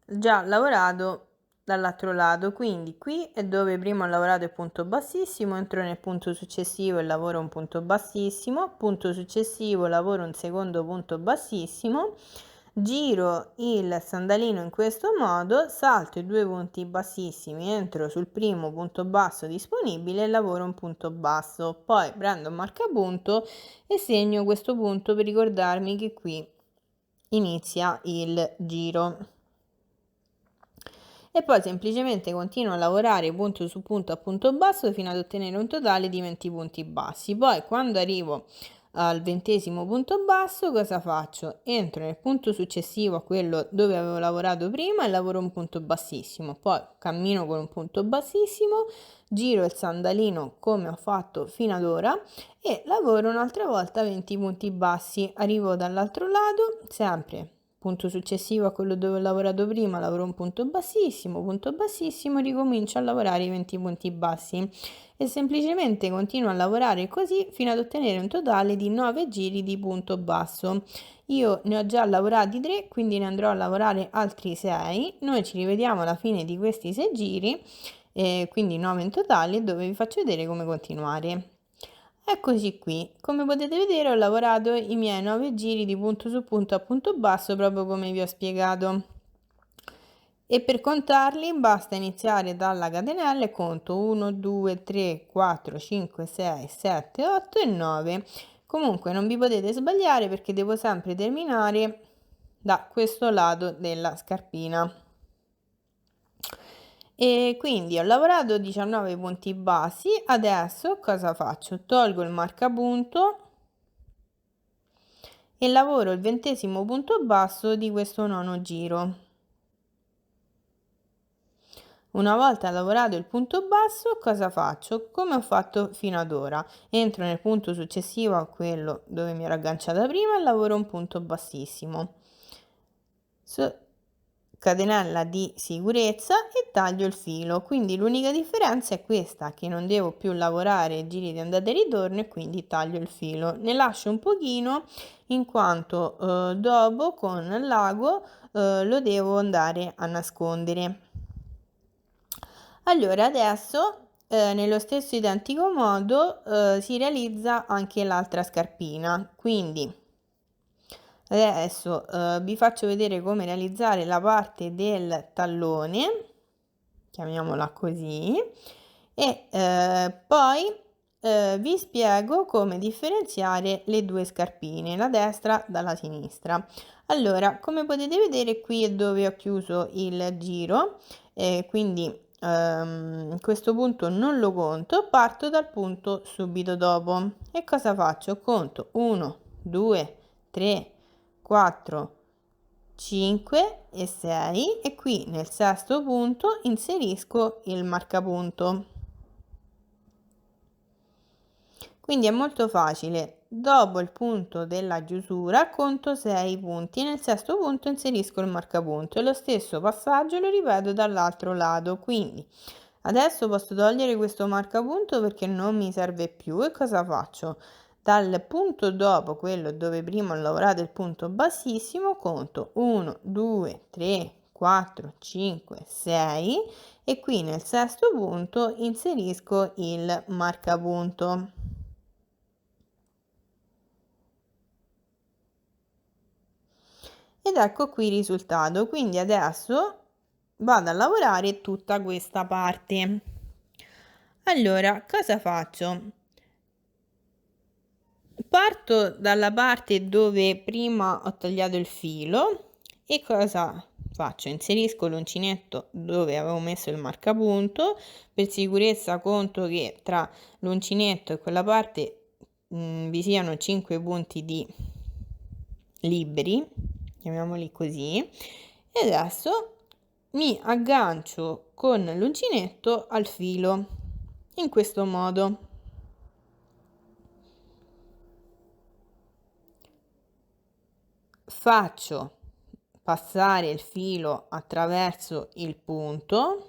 già lavorato dall'altro lato, quindi qui è dove prima ho lavorato il punto bassissimo, entro nel punto successivo e lavoro un punto bassissimo, punto successivo lavoro un secondo punto bassissimo, giro il sandalino in questo modo, salto i due punti bassissimi, entro sul primo punto basso disponibile e lavoro un punto basso, poi prendo un marcapunto e segno questo punto per ricordarmi che qui inizia il giro e poi semplicemente continuo a lavorare punto su punto a punto basso fino ad ottenere un totale di 20 punti bassi. Poi quando arrivo al 20° punto basso cosa faccio? Entro nel punto successivo a quello dove avevo lavorato prima e lavoro un punto bassissimo, poi cammino con un punto bassissimo, giro il sandalino come ho fatto fino ad ora e lavoro un'altra volta 20 punti bassi. Arrivo dall'altro lato, sempre punto successivo a quello dove ho lavorato prima, lavoro un punto bassissimo, ricomincio a lavorare i 20 punti bassi e semplicemente continuo a lavorare così fino ad ottenere un totale di 9 giri di punto basso. Io ne ho già lavorati 3, quindi ne andrò a lavorare altri 6. Noi ci rivediamo alla fine di questi 6 giri, quindi 9 in totale, dove vi faccio vedere come continuare. Eccoci qui, come potete vedere ho lavorato i miei 9 giri di punto su punto a punto basso proprio come vi ho spiegato e per contarli basta iniziare dalla catenella e conto 1, 2, 3, 4, 5, 6, 7, 8 e 9. Comunque non vi potete sbagliare perché devo sempre terminare da questo lato della scarpina. E quindi ho lavorato 19 punti bassi, adesso cosa faccio? Tolgo il marcapunto e lavoro il 20° punto basso di questo nono giro. Una volta lavorato il punto basso, cosa faccio? Come ho fatto fino ad ora. Entro nel punto successivo a quello dove mi ero agganciata prima e lavoro un punto bassissimo. Catenella di sicurezza e taglio il filo. Quindi l'unica differenza è questa, che non devo più lavorare giri di andata e ritorno e quindi taglio il filo. Ne lascio un pochino in quanto dopo con l'ago lo devo andare a nascondere. Allora adesso nello stesso identico modo si realizza anche l'altra scarpina, quindi adesso vi faccio vedere come realizzare la parte del tallone, chiamiamola così, e poi vi spiego come differenziare le due scarpine, la destra dalla sinistra. Allora, come potete vedere qui è dove ho chiuso il giro, quindi questo punto non lo conto, parto dal punto subito dopo. E cosa faccio? Conto 1, 2, 3, 4, 5 e 6 e qui nel sesto punto inserisco il marcapunto. Quindi è molto facile. Dopo il punto della chiusura conto 6 punti, nel sesto punto inserisco il marcapunto e lo stesso passaggio lo ripeto dall'altro lato. Quindi adesso posso togliere questo marcapunto perché non mi serve più e cosa faccio? Dal punto dopo quello dove prima ho lavorato il punto bassissimo conto 1, 2, 3, 4, 5, 6 e qui nel sesto punto inserisco il marcapunto. Ed ecco qui il risultato. Quindi adesso vado a lavorare tutta questa parte. Allora, cosa faccio? Parto dalla parte dove prima ho tagliato il filo e cosa faccio? Inserisco l'uncinetto dove avevo messo il marcapunto, per sicurezza conto che tra l'uncinetto e quella parte vi siano 5 punti di liberi, chiamiamoli così, e adesso mi aggancio con l'uncinetto al filo in questo modo. Faccio passare il filo attraverso il punto,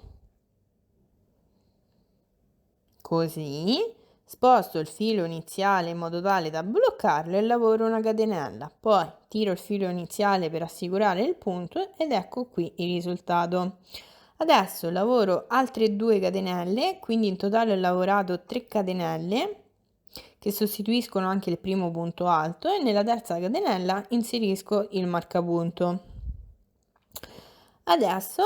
così, sposto il filo iniziale in modo tale da bloccarlo e lavoro una catenella, poi tiro il filo iniziale per assicurare il punto ed ecco qui il risultato. Adesso lavoro altre 2 catenelle, quindi in totale ho lavorato 3 catenelle che sostituiscono anche il primo punto alto e nella terza catenella inserisco il marcapunto. Adesso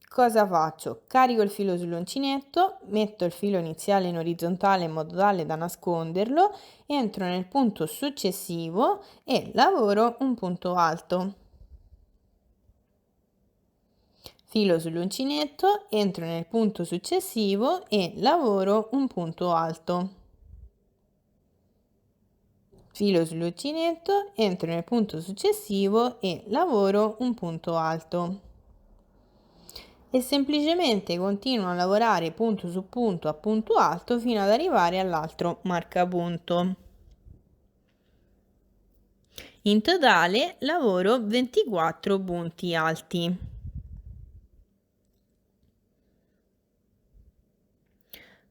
cosa faccio? Carico il filo sull'uncinetto, metto il filo iniziale in orizzontale in modo tale da nasconderlo, entro nel punto successivo e lavoro un punto alto. Filo sull'uncinetto, entro nel punto successivo e lavoro un punto alto. Filo sull'uncinetto, entro nel punto successivo e lavoro un punto alto. E semplicemente continuo a lavorare punto su punto a punto alto fino ad arrivare all'altro marcapunto. In totale lavoro 24 punti alti.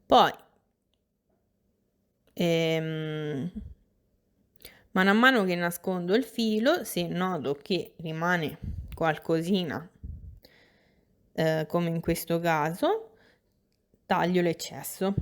Poi mano a mano che nascondo il filo, se noto che rimane qualcosina, come in questo caso, taglio l'eccesso.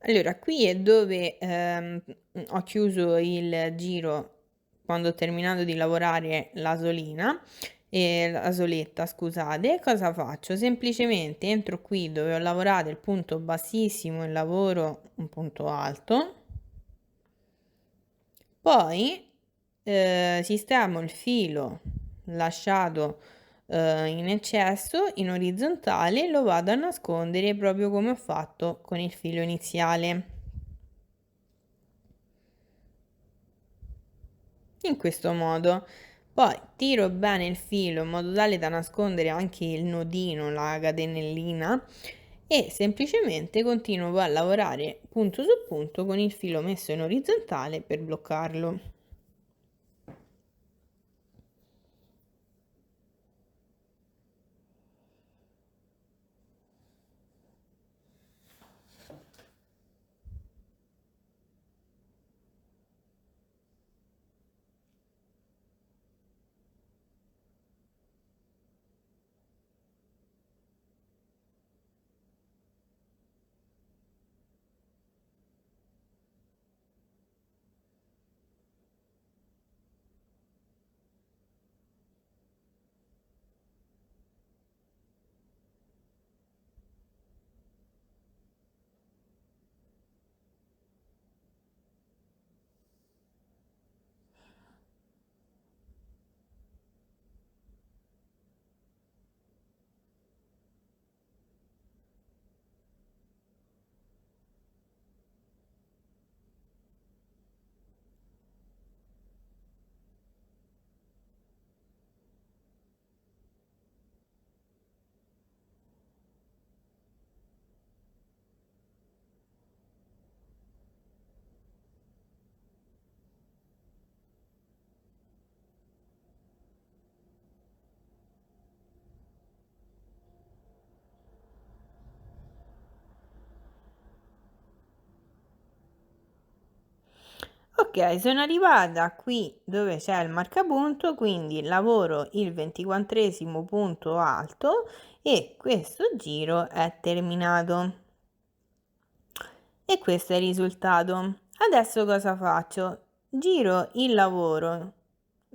Allora, qui è dove ho chiuso il giro quando ho terminato di lavorare l'asolina, la soletta, scusate. Cosa faccio? Semplicemente entro qui dove ho lavorato il punto bassissimo e lavoro un punto alto, poi sistemo il filo lasciato in eccesso in orizzontale e lo vado a nascondere proprio come ho fatto con il filo iniziale. In questo modo. Poi tiro bene il filo in modo tale da nascondere anche il nodino, la catenellina, e semplicemente continuo a lavorare punto su punto con il filo messo in orizzontale per bloccarlo. Ok, sono arrivata qui dove c'è il marcapunto, quindi lavoro il 24esimo punto alto e questo giro è terminato. E questo è il risultato. Adesso cosa faccio? Giro il lavoro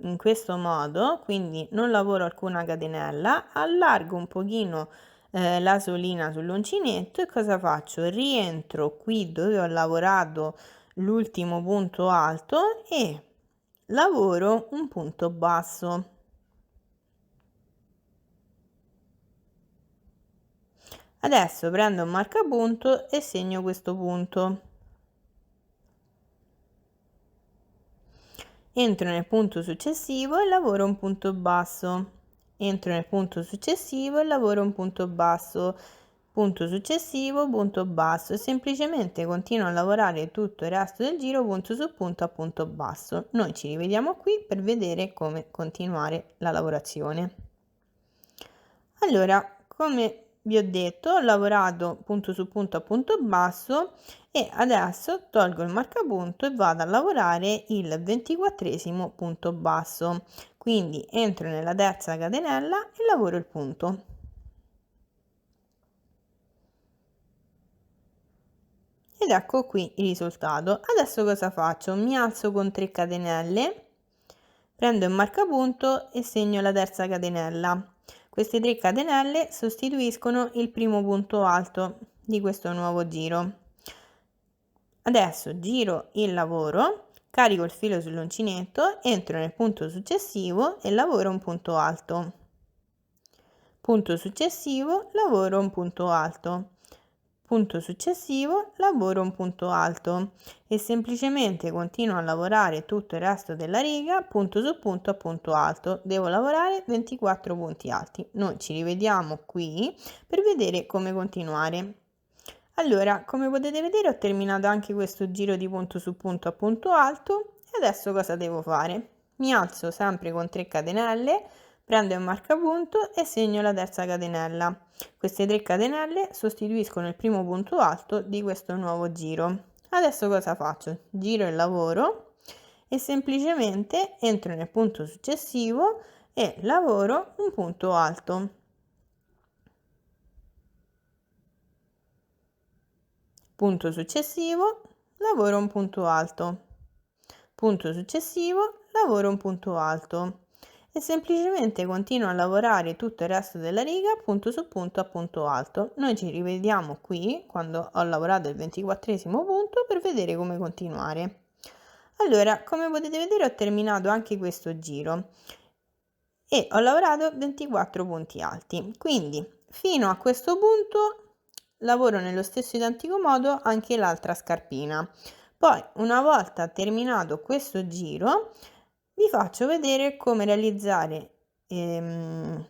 in questo modo, quindi non lavoro alcuna catenella, allargo un pochino la solina sull'uncinetto e cosa faccio? Rientro qui dove ho lavorato l'ultimo punto alto e lavoro un punto basso. Adesso prendo un marcapunto e segno questo punto. Entro nel punto successivo e lavoro un punto basso. Entro nel punto successivo e lavoro un punto basso. Punto successivo, punto basso e semplicemente continuo a lavorare tutto il resto del giro punto su punto a punto basso. Noi ci rivediamo qui per vedere come continuare la lavorazione. Allora, come vi ho detto, ho lavorato punto su punto a punto basso e adesso tolgo il marcapunto e vado a lavorare il 24esimo punto basso. Quindi entro nella terza catenella e lavoro il punto. Ed ecco qui il risultato. Adesso cosa faccio? Mi alzo con 3 catenelle, prendo il marcapunto e segno la terza catenella. Queste 3 catenelle sostituiscono il primo punto alto di questo nuovo giro. Adesso giro il lavoro, carico il filo sull'uncinetto, entro nel punto successivo e lavoro un punto alto. Punto successivo, lavoro un punto alto. Punto successivo, lavoro un punto alto e semplicemente continuo a lavorare tutto il resto della riga punto su punto a punto alto. Devo lavorare 24 punti alti. Noi ci rivediamo qui per vedere come continuare. Allora, come potete vedere ho terminato anche questo giro di punto su punto a punto alto e adesso cosa devo fare? Mi alzo sempre con 3 catenelle, prendo il marcapunto e segno la terza catenella. Queste 3 catenelle sostituiscono il primo punto alto di questo nuovo giro. Adesso cosa faccio? Giro il lavoro e semplicemente entro nel punto successivo e lavoro un punto alto. punto successivo, lavoro un punto alto, punto successivo, lavoro un punto alto e semplicemente continuo a lavorare tutto il resto della riga punto su punto a punto alto. Noi ci rivediamo qui quando ho lavorato il 24esimo punto per vedere come continuare. Allora, come potete vedere ho terminato anche questo giro e ho lavorato 24 punti alti, quindi fino a questo punto lavoro nello stesso identico modo anche l'altra scarpina. Poi, una volta terminato questo giro, vi faccio vedere come realizzare il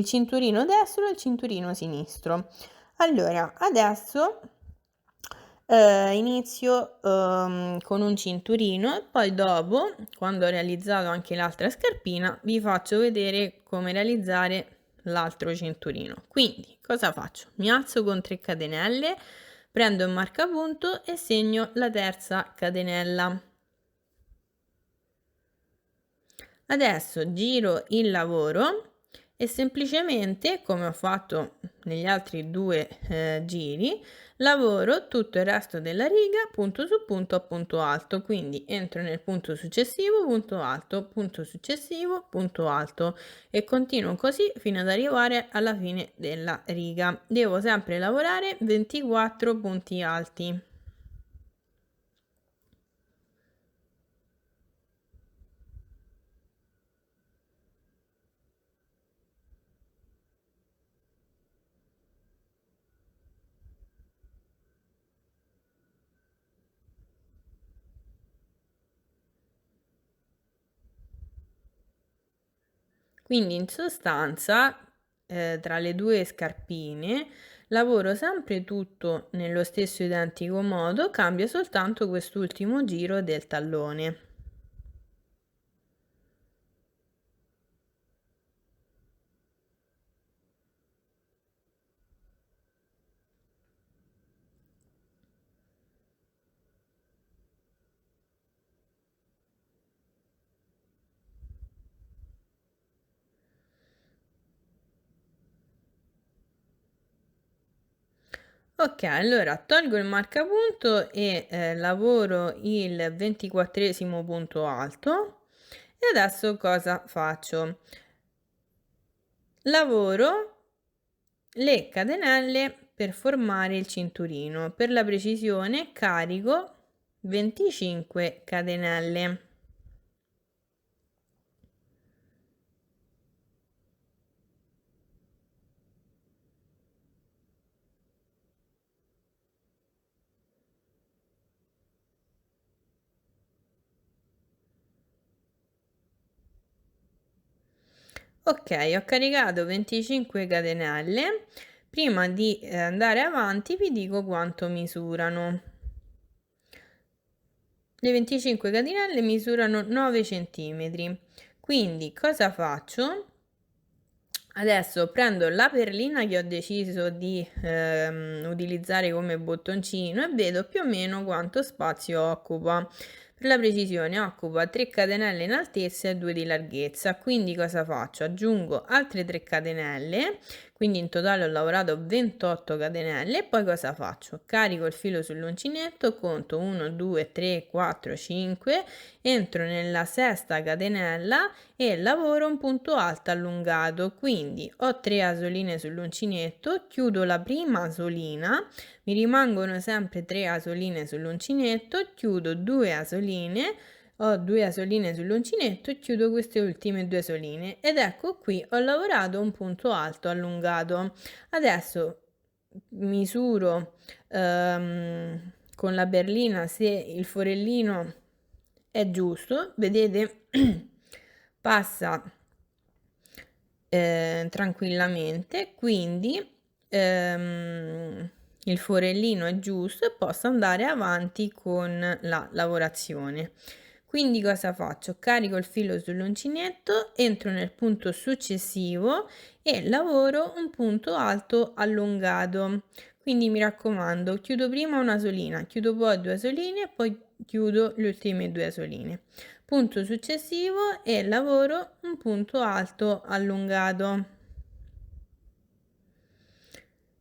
cinturino destro e il cinturino sinistro. Allora, adesso inizio con un cinturino e poi dopo, quando ho realizzato anche l'altra scarpina, vi faccio vedere come realizzare l'altro cinturino. Quindi cosa faccio? Mi alzo con 3 catenelle, prendo il marcapunto e segno la terza catenella. Adesso giro il lavoro e semplicemente, come ho fatto negli altri due giri, lavoro tutto il resto della riga punto su punto a punto alto, quindi entro nel punto successivo, punto alto, punto successivo, punto alto e continuo così fino ad arrivare alla fine della riga. Devo sempre lavorare 24 punti alti. Quindi in sostanza, tra le due scarpine lavoro sempre tutto nello stesso identico modo, cambia soltanto quest'ultimo giro del tallone. Ok, allora tolgo il marcapunto e lavoro il 24esimo punto alto e adesso cosa faccio? Lavoro le catenelle per formare il cinturino. Per la precisione carico 25 catenelle. Ok, ho caricato 25 catenelle. Prima di andare avanti vi dico quanto misurano. Le 25 catenelle misurano 9 cm. Quindi cosa faccio? Adesso prendo la perlina che ho deciso di utilizzare come bottoncino e vedo più o meno quanto spazio occupa. Per la precisione occupa 3 catenelle in altezza e 2 di larghezza, quindi cosa faccio? Aggiungo altre 3 catenelle, quindi in totale ho lavorato 28 catenelle e poi cosa faccio? Carico il filo sull'uncinetto, conto 1, 2, 3, 4, 5, entro nella sesta catenella e lavoro un punto alto allungato, quindi ho 3 asoline sull'uncinetto, chiudo la prima asolina, mi rimangono sempre 3 asoline sull'uncinetto, chiudo 2 asoline, ho 2 asoline sull'uncinetto e chiudo queste ultime 2 asoline ed ecco qui ho lavorato un punto alto allungato. Adesso misuro con la perlina se il forellino è giusto, vedete passa tranquillamente, quindi il forellino è giusto e posso andare avanti con la lavorazione. Quindi cosa faccio? Carico il filo sull'uncinetto, entro nel punto successivo e lavoro un punto alto allungato. Quindi mi raccomando, chiudo prima una solina, chiudo poi 2 asoline e poi chiudo le ultime 2 asoline. Punto successivo e lavoro un punto alto allungato.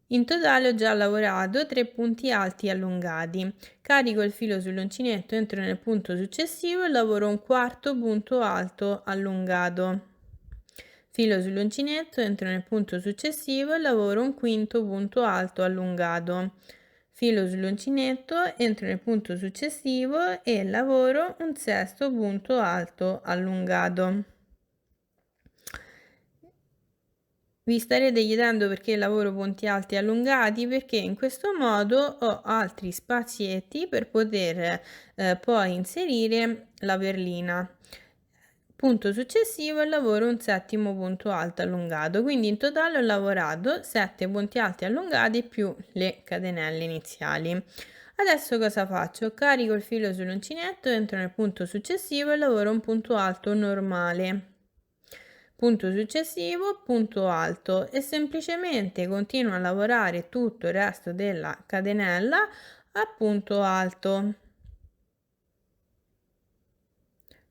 In totale ho già lavorato 3 punti alti allungati. Carico il filo sull'uncinetto, entro nel punto successivo e lavoro un quarto punto alto allungato. Filo sull'uncinetto, entro nel punto successivo e lavoro un quinto punto alto allungato. Filo sull'uncinetto, entro nel punto successivo e lavoro un sesto punto alto allungato. Vi starete chiedendo perché lavoro punti alti allungati? Perché in questo modo ho altri spazietti per poter poi inserire la perlina. Punto successivo e lavoro un settimo punto alto allungato, quindi in totale ho lavorato 7 punti alti allungati più le catenelle iniziali. Adesso cosa faccio? Carico il filo sull'uncinetto, entro nel punto successivo e lavoro un punto alto normale. Punto successivo, punto alto e semplicemente continuo a lavorare tutto il resto della catenella a punto alto.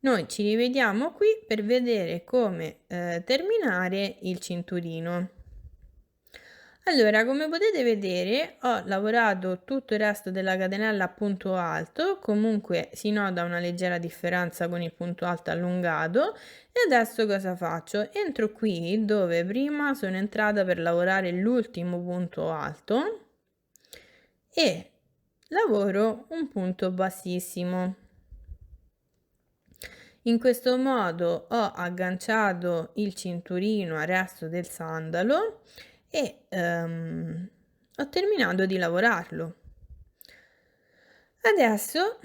Noi ci rivediamo qui per vedere come terminare il cinturino. Allora, come potete vedere, ho lavorato tutto il resto della catenella a punto alto, comunque si nota una leggera differenza con il punto alto allungato. E adesso cosa faccio? Entro qui dove prima sono entrata per lavorare l'ultimo punto alto e lavoro un punto bassissimo. In questo modo ho agganciato il cinturino al resto del sandalo e ho terminato di lavorarlo. Adesso,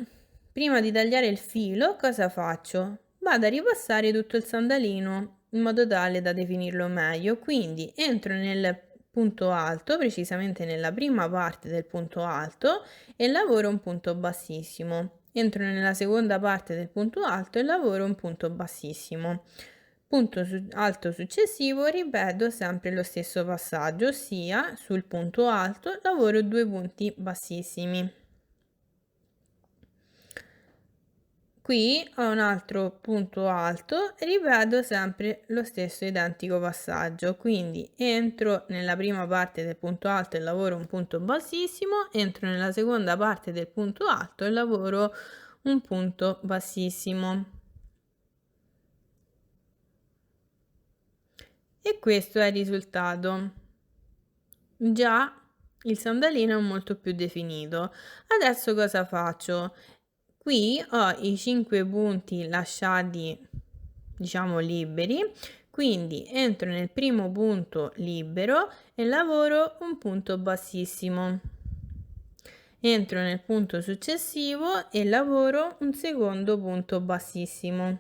prima di tagliare il filo, cosa faccio? Vado a ripassare tutto il sandalino in modo tale da definirlo meglio. Quindi entro nel punto alto, precisamente nella prima parte del punto alto, e lavoro un punto bassissimo. Entro nella seconda parte del punto alto e lavoro un punto bassissimo. Punto alto successivo, ripeto sempre lo stesso passaggio, ossia sul punto alto lavoro 2 punti bassissimi. Qui ho un altro punto alto e ripeto sempre lo stesso identico passaggio, quindi entro nella prima parte del punto alto e lavoro un punto bassissimo, entro nella seconda parte del punto alto e lavoro un punto bassissimo. E questo è il risultato. Già il sandalino è molto più definito. Adesso cosa faccio? Qui ho i 5 punti lasciati, diciamo, liberi, quindi entro nel primo punto libero e lavoro un punto bassissimo. Entro nel punto successivo e lavoro un secondo punto bassissimo.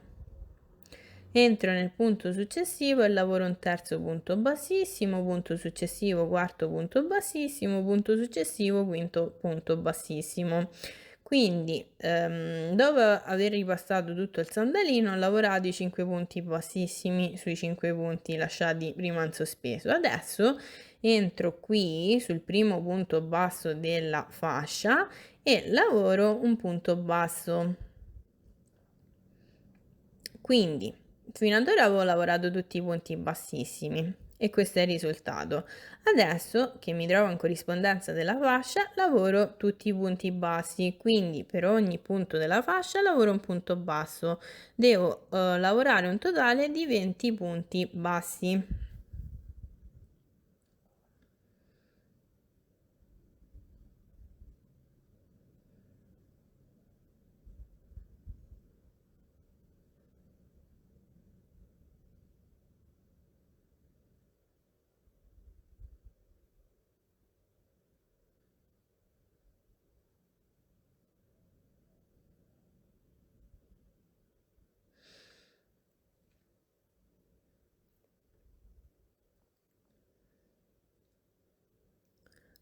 Entro nel punto successivo e lavoro un terzo punto bassissimo, punto successivo, quarto punto bassissimo, punto successivo, quinto punto bassissimo. Quindi, dopo aver ripassato tutto il sandalino, ho lavorato i 5 punti bassissimi sui 5 punti lasciati prima in sospeso. Adesso entro qui sul primo punto basso della fascia e lavoro un punto basso. Quindi, fino ad ora avevo lavorato tutti i punti bassissimi e questo è il risultato. Adesso che mi trovo in corrispondenza della fascia, lavoro tutti i punti bassi, quindi per ogni punto della fascia lavoro un punto basso. Devo lavorare un totale di 20 punti bassi.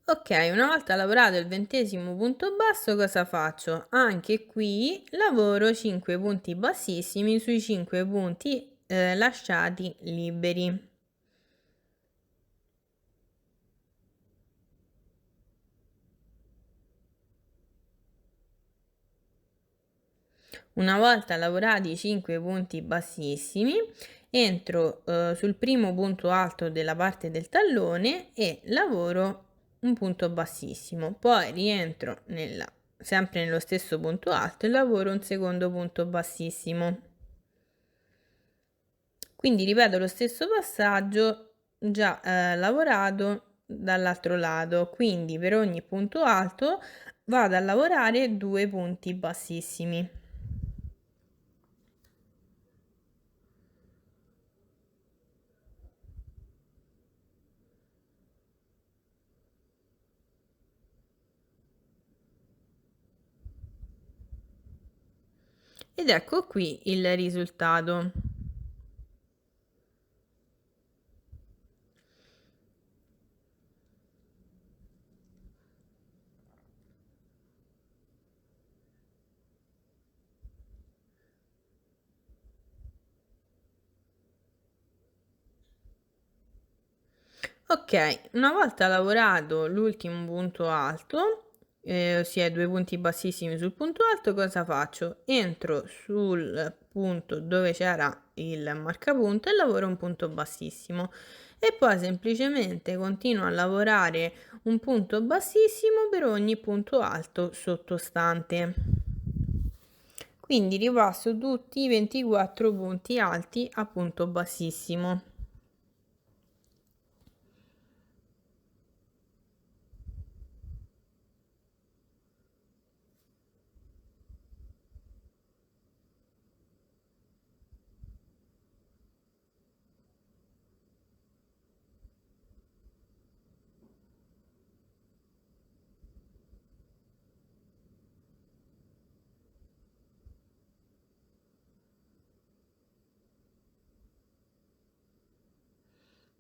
Ok, una volta lavorato il 20° punto basso, cosa faccio? Anche qui lavoro 5 punti bassissimi sui 5 punti lasciati liberi. Una volta lavorati i 5 punti bassissimi, entro sul primo punto alto della parte del tallone e lavoro un punto bassissimo, poi rientro sempre nello stesso punto alto e lavoro un secondo punto bassissimo. Quindi ripeto lo stesso passaggio già lavorato dall'altro lato, quindi per ogni punto alto vado a lavorare 2 punti bassissimi. Ed ecco qui il risultato. Okay, una volta lavorato l'ultimo punto alto, ossia 2 punti bassissimi sul punto alto, cosa faccio? Entro sul punto dove c'era il marcapunto e lavoro un punto bassissimo e poi semplicemente continuo a lavorare un punto bassissimo per ogni punto alto sottostante. Quindi ripasso tutti i 24 punti alti a punto bassissimo.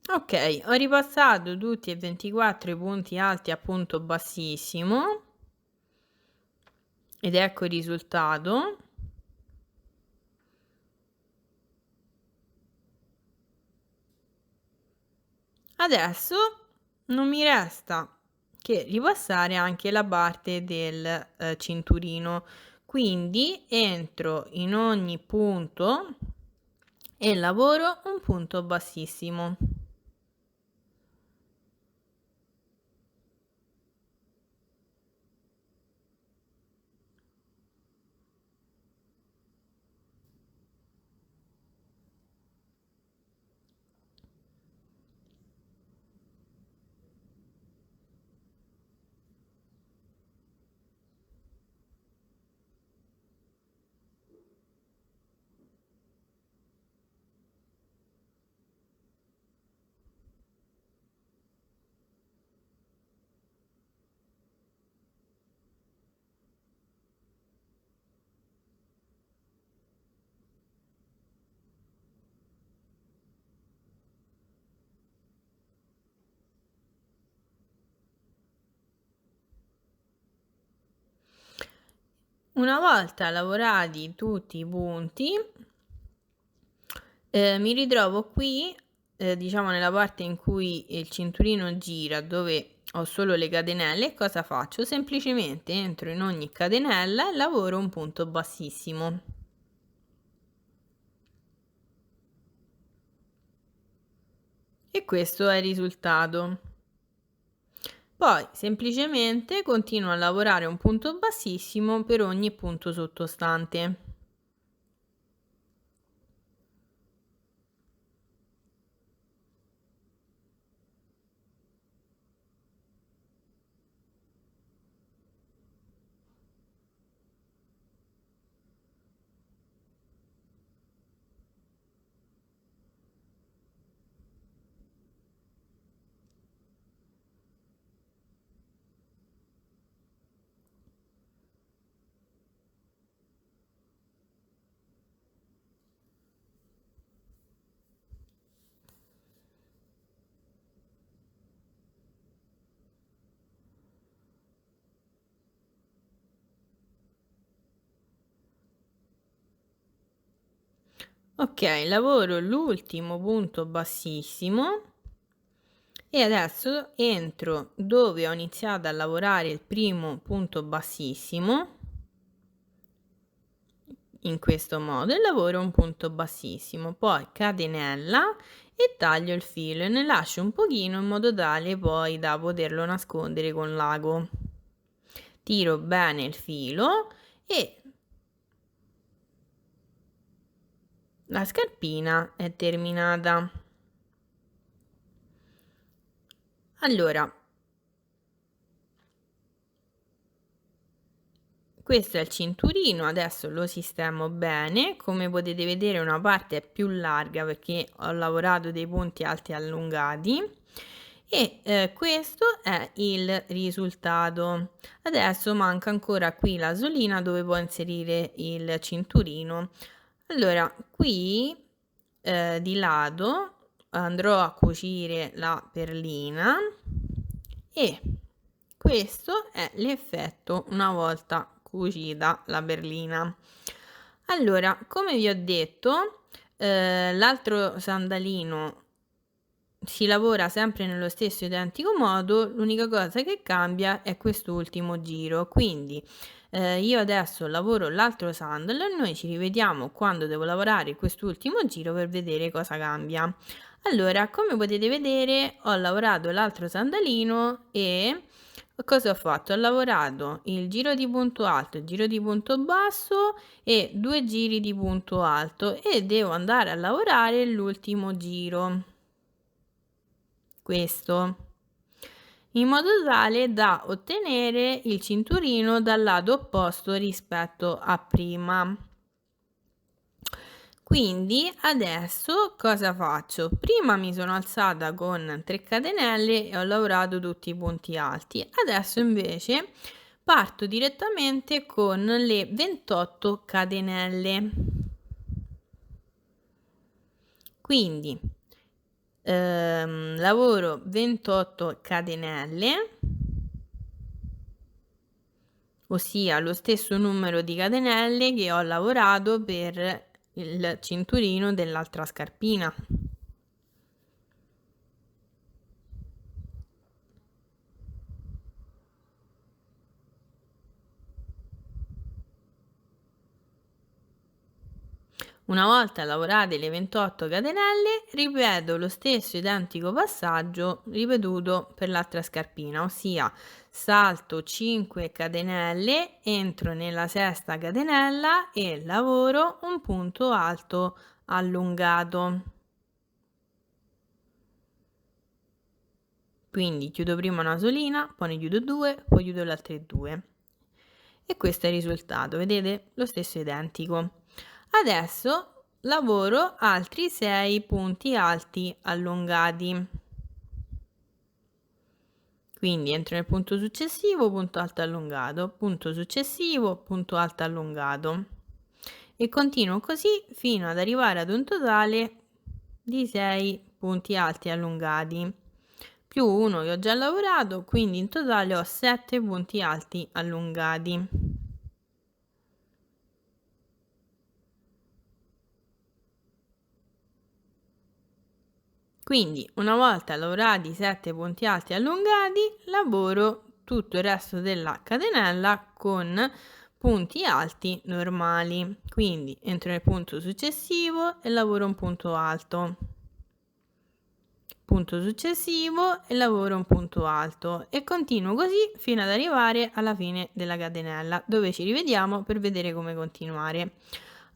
Okay, ho ripassato tutti e 24 i punti alti a punto bassissimo ed ecco il risultato. Adesso non mi resta che ripassare anche la parte del, cinturino. Quindi entro in ogni punto e lavoro un punto bassissimo. Una volta lavorati tutti i punti, mi ritrovo qui, diciamo nella parte in cui il cinturino gira, dove ho solo le catenelle, e cosa faccio? Semplicemente entro in ogni catenella e lavoro un punto bassissimo. E questo è il risultato. Poi semplicemente continuo a lavorare un punto bassissimo per ogni punto sottostante. Ok, lavoro l'ultimo punto bassissimo e adesso entro dove ho iniziato a lavorare il primo punto bassissimo, in questo modo, e lavoro un punto bassissimo, poi catenella e taglio il filo e ne lascio un pochino in modo tale poi da poterlo nascondere con l'ago. Tiro bene il filo e la scarpina è terminata. Allora, questo è il cinturino, adesso lo sistemo bene. Come potete vedere una parte è più larga perché ho lavorato dei punti alti allungati e questo è il risultato. Adesso manca ancora qui la solina dove può inserire il cinturino. Allora, qui di lato andrò a cucire la perlina e questo è l'effetto una volta cucita la perlina. Allora, come vi ho detto, l'altro sandalino si lavora sempre nello stesso identico modo, l'unica cosa che cambia è quest'ultimo giro. Quindi io adesso lavoro l'altro sandalo e noi ci rivediamo quando devo lavorare quest'ultimo giro per vedere cosa cambia. Allora, come potete vedere, ho lavorato l'altro sandalino e cosa ho fatto? Ho lavorato il giro di punto alto, il giro di punto basso e 2 giri di punto alto e devo andare a lavorare l'ultimo giro, questo, in modo tale da ottenere il cinturino dal lato opposto rispetto a prima. Quindi adesso cosa faccio? Prima mi sono alzata con 3 catenelle e ho lavorato tutti i punti alti. Adesso invece parto direttamente con le 28 catenelle. Quindi lavoro 28 catenelle, ossia lo stesso numero di catenelle che ho lavorato per il cinturino dell'altra scarpina. Una volta lavorate le 28 catenelle, ripeto lo stesso identico passaggio ripetuto per l'altra scarpina, ossia salto 5 catenelle, entro nella sesta catenella e lavoro un punto alto allungato. Quindi chiudo prima una solina, poi ne chiudo 2, poi chiudo le altre 2. E questo è il risultato, vedete? Lo stesso identico. Adesso lavoro altri 6 punti alti allungati. Quindi entro nel punto successivo, punto alto allungato, punto successivo, punto alto allungato. E continuo così fino ad arrivare ad un totale di 6 punti alti allungati, più uno che ho già lavorato, quindi in totale ho 7 punti alti allungati. Quindi una volta lavorati 7 punti alti allungati, lavoro tutto il resto della catenella con punti alti normali. Quindi entro nel punto successivo e lavoro un punto alto. Punto successivo e lavoro un punto alto e continuo così fino ad arrivare alla fine della catenella, dove ci rivediamo per vedere come continuare.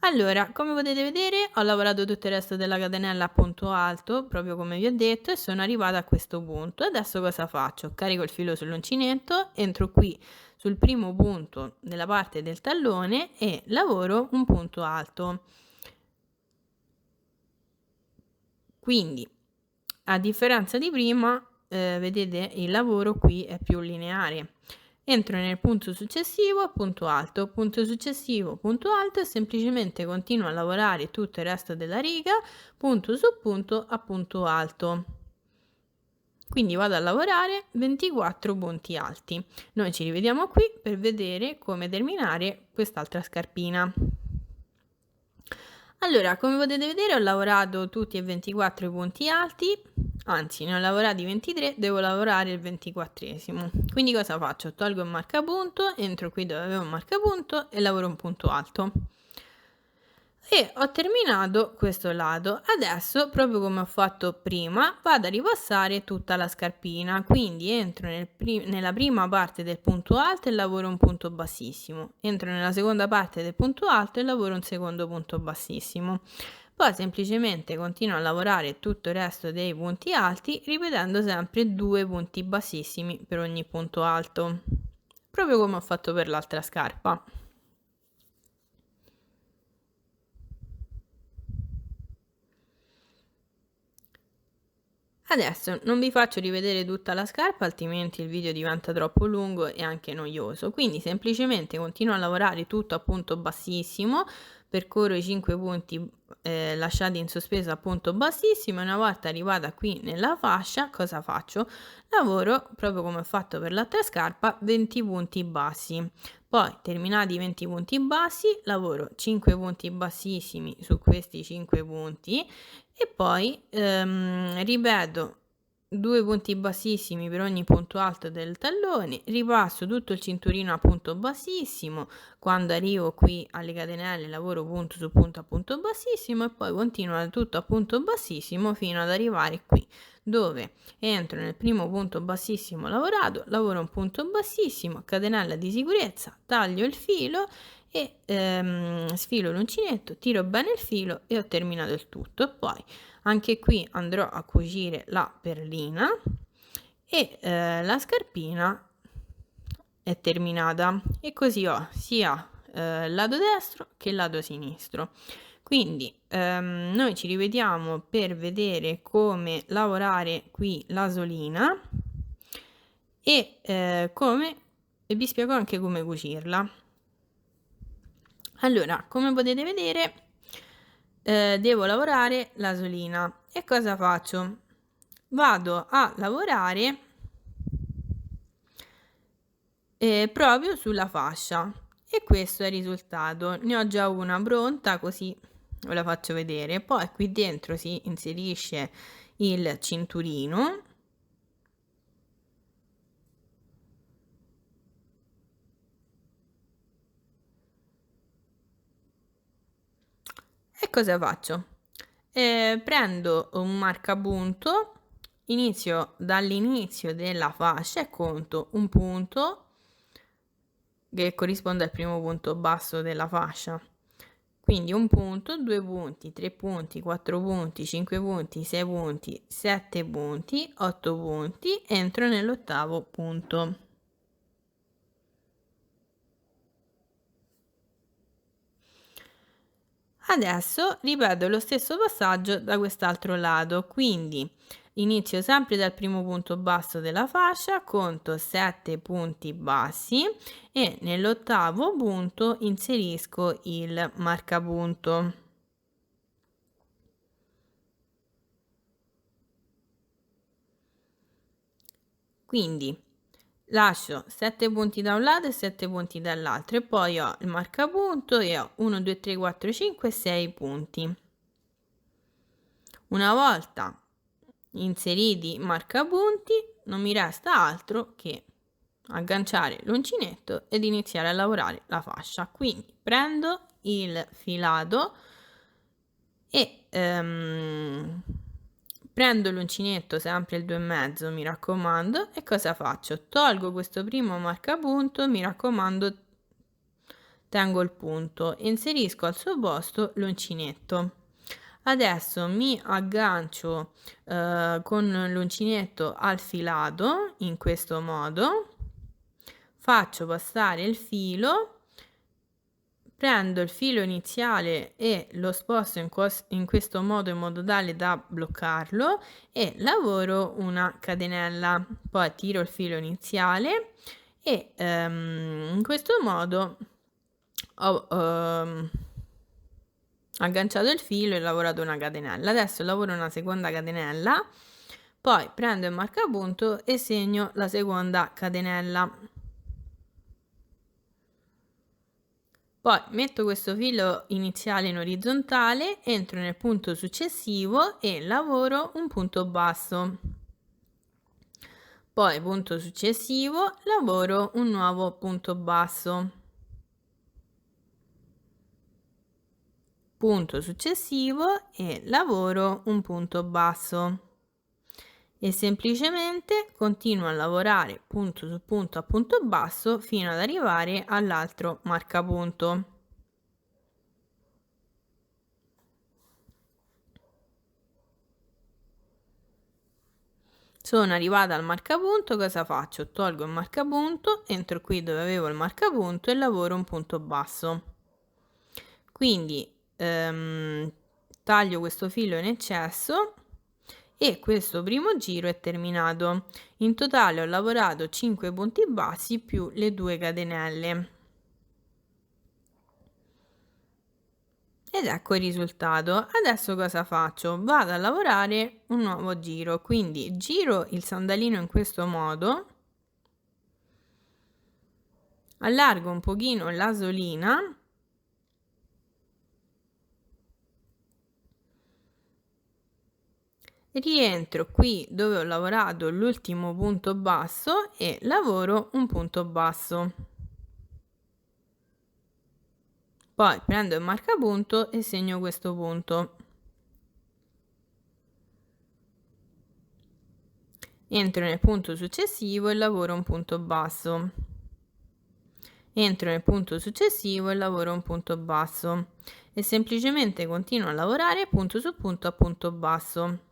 Allora, come potete vedere, ho lavorato tutto il resto della catenella a punto alto, proprio come vi ho detto, e sono arrivata a questo punto. Adesso cosa faccio? Carico il filo sull'uncinetto, entro qui sul primo punto della parte del tallone e lavoro un punto alto. Quindi, a differenza di prima, vedete il lavoro qui è più lineare. Entro nel punto successivo, punto alto e semplicemente continuo a lavorare tutto il resto della riga, punto su punto a punto alto. Quindi vado a lavorare 24 punti alti. Noi ci rivediamo qui per vedere come terminare quest'altra scarpina. Allora, come potete vedere ho lavorato tutti e 24 i punti alti, anzi ne ho lavorati 23, devo lavorare il 24esimo. Quindi cosa faccio? Tolgo il marcapunto, entro qui dove avevo un marcapunto e lavoro un punto alto. E ho terminato questo lato. Adesso, proprio come ho fatto prima, vado a ripassare tutta la scarpina, quindi entro nella prima parte del punto alto e lavoro un punto bassissimo, entro nella seconda parte del punto alto e lavoro un secondo punto bassissimo. Poi semplicemente continuo a lavorare tutto il resto dei punti alti, ripetendo sempre 2 punti bassissimi per ogni punto alto, proprio come ho fatto per l'altra scarpa. Adesso non vi faccio rivedere tutta la scarpa, altrimenti il video diventa troppo lungo e anche noioso, quindi semplicemente continuo a lavorare tutto a punto bassissimo, percorro i 5 punti lasciati in sospeso a punto bassissimo e una volta arrivata qui nella fascia cosa faccio? Lavoro proprio come ho fatto per l'altra scarpa 20 punti bassi. Poi terminati i 20 punti bassi lavoro 5 punti bassissimi su questi 5 punti e poi ripeto 2 punti bassissimi per ogni punto alto del tallone, ripasso tutto il cinturino a punto bassissimo, quando arrivo qui alle catenelle lavoro punto su punto a punto bassissimo e poi continuo tutto a punto bassissimo fino ad arrivare qui dove entro nel primo punto bassissimo lavorato, lavoro un punto bassissimo, catenella di sicurezza, taglio il filo e sfilo l'uncinetto, tiro bene il filo e ho terminato il tutto. Poi anche qui andrò a cucire la perlina e la scarpina è terminata e così ho sia il lato destro che il lato sinistro. Quindi noi ci rivediamo per vedere come lavorare qui la solina e vi spiego anche come cucirla. Allora, come potete vedere devo lavorare la solina e cosa faccio? Vado a lavorare proprio sulla fascia e questo è il risultato. Ne ho già una pronta, così ve la faccio vedere. Poi qui dentro si inserisce il cinturino e cosa faccio? Prendo un marcapunto, inizio dall'inizio della fascia e conto un punto che corrisponde al primo punto basso della fascia. Quindi un punto, 2 punti, 3 punti, 4 punti, 5 punti, 6 punti, 7 punti, 8 punti, entro nell'ottavo punto. Adesso ripeto lo stesso passaggio da quest'altro lato, quindi inizio sempre dal primo punto basso della fascia, conto 7 punti bassi e nell'ottavo punto inserisco il marcapunto. Quindi lascio 7 punti da un lato e 7 punti dall'altro e poi ho il marcapunto e ho 1, 2, 3, 4, 5, 6 punti. Una volta inseriti i marcapunti non mi resta altro che agganciare l'uncinetto ed iniziare a lavorare la fascia. Quindi prendo il filato e prendo l'uncinetto, sempre il 2,5 mi raccomando, e cosa faccio? Tolgo questo primo marcapunto, mi raccomando tengo il punto, inserisco al suo posto l'uncinetto. Adesso mi aggancio con l'uncinetto al filato in questo modo, faccio passare il filo, prendo il filo iniziale e lo sposto in questo modo in modo tale da bloccarlo e lavoro una catenella, poi tiro il filo iniziale e in questo modo ho agganciato il filo e lavorato una catenella. Adesso lavoro una seconda catenella, poi prendo il marcapunto e segno la seconda catenella. Poi metto questo filo iniziale in orizzontale, entro nel punto successivo e lavoro un punto basso. Poi punto successivo, lavoro un nuovo punto basso. punto successivo e lavoro un punto basso e semplicemente continuo a lavorare punto su punto a punto basso fino ad arrivare all'altro marcapunto. Sono arrivata al marcapunto, cosa faccio? Tolgo il marcapunto, entro qui dove avevo il marcapunto e lavoro un punto basso. Quindi taglio questo filo in eccesso e questo primo giro è terminato. In totale ho lavorato 5 punti bassi più le 2 catenelle. Ed ecco il risultato. Adesso cosa faccio? Vado a lavorare un nuovo giro, quindi giro il sandalino in questo modo, allargo un pochino l'asolina rientro qui dove ho lavorato l'ultimo punto basso e lavoro un punto basso. Poi prendo il marcapunto e segno questo punto. Entro nel punto successivo e lavoro un punto basso. Entro nel punto successivo e lavoro un punto basso e semplicemente continuo a lavorare punto su punto a punto basso.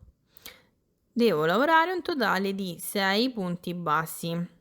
Devo lavorare un totale di 6 punti bassi.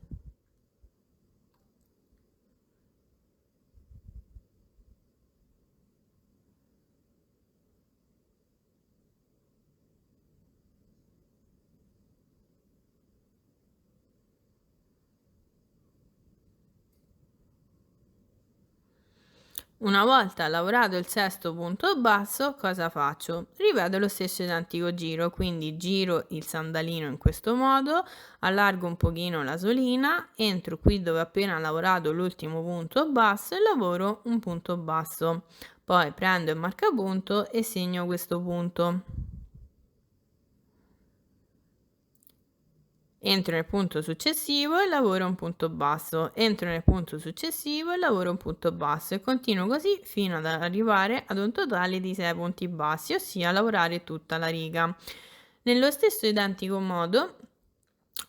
Una volta lavorato il sesto punto basso, cosa faccio? Ripeto lo stesso identico giro, quindi giro il sandalino in questo modo, allargo un pochino la solina, entro qui dove ho appena lavorato l'ultimo punto basso e lavoro un punto basso. Poi prendo il marcapunto e segno questo punto. Entro nel punto successivo e lavoro un punto basso, entro nel punto successivo e lavoro un punto basso e continuo così fino ad arrivare ad un totale di 6 punti bassi, ossia lavorare tutta la riga. Nello stesso identico modo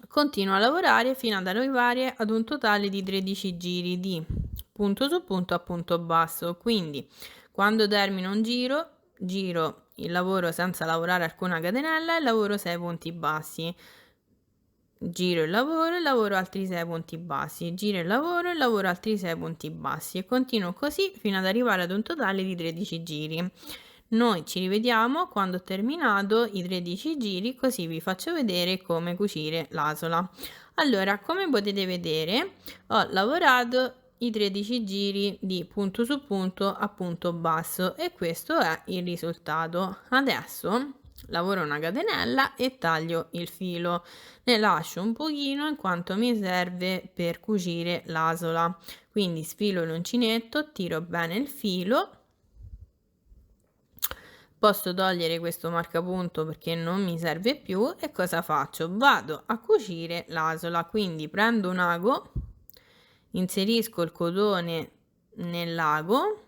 continuo a lavorare fino ad arrivare ad un totale di 13 giri di punto su punto a punto basso, quindi quando termino un giro il lavoro senza lavorare alcuna catenella e lavoro 6 punti bassi. Giro il lavoro e lavoro altri 6 punti bassi, giro il lavoro e lavoro altri 6 punti bassi e continuo così fino ad arrivare ad un totale di 13 giri. Noi ci rivediamo quando ho terminato i 13 giri, così vi faccio vedere come cucire l'asola. Allora, come potete vedere, ho lavorato i 13 giri di punto su punto a punto basso e questo è il risultato. Adesso lavoro una catenella e taglio il filo, ne lascio un pochino in quanto mi serve per cucire l'asola, quindi sfilo l'uncinetto, tiro bene il filo, posso togliere questo marcapunto perché non mi serve più e cosa faccio? Vado a cucire l'asola, quindi prendo un ago, inserisco il cotone nell'ago,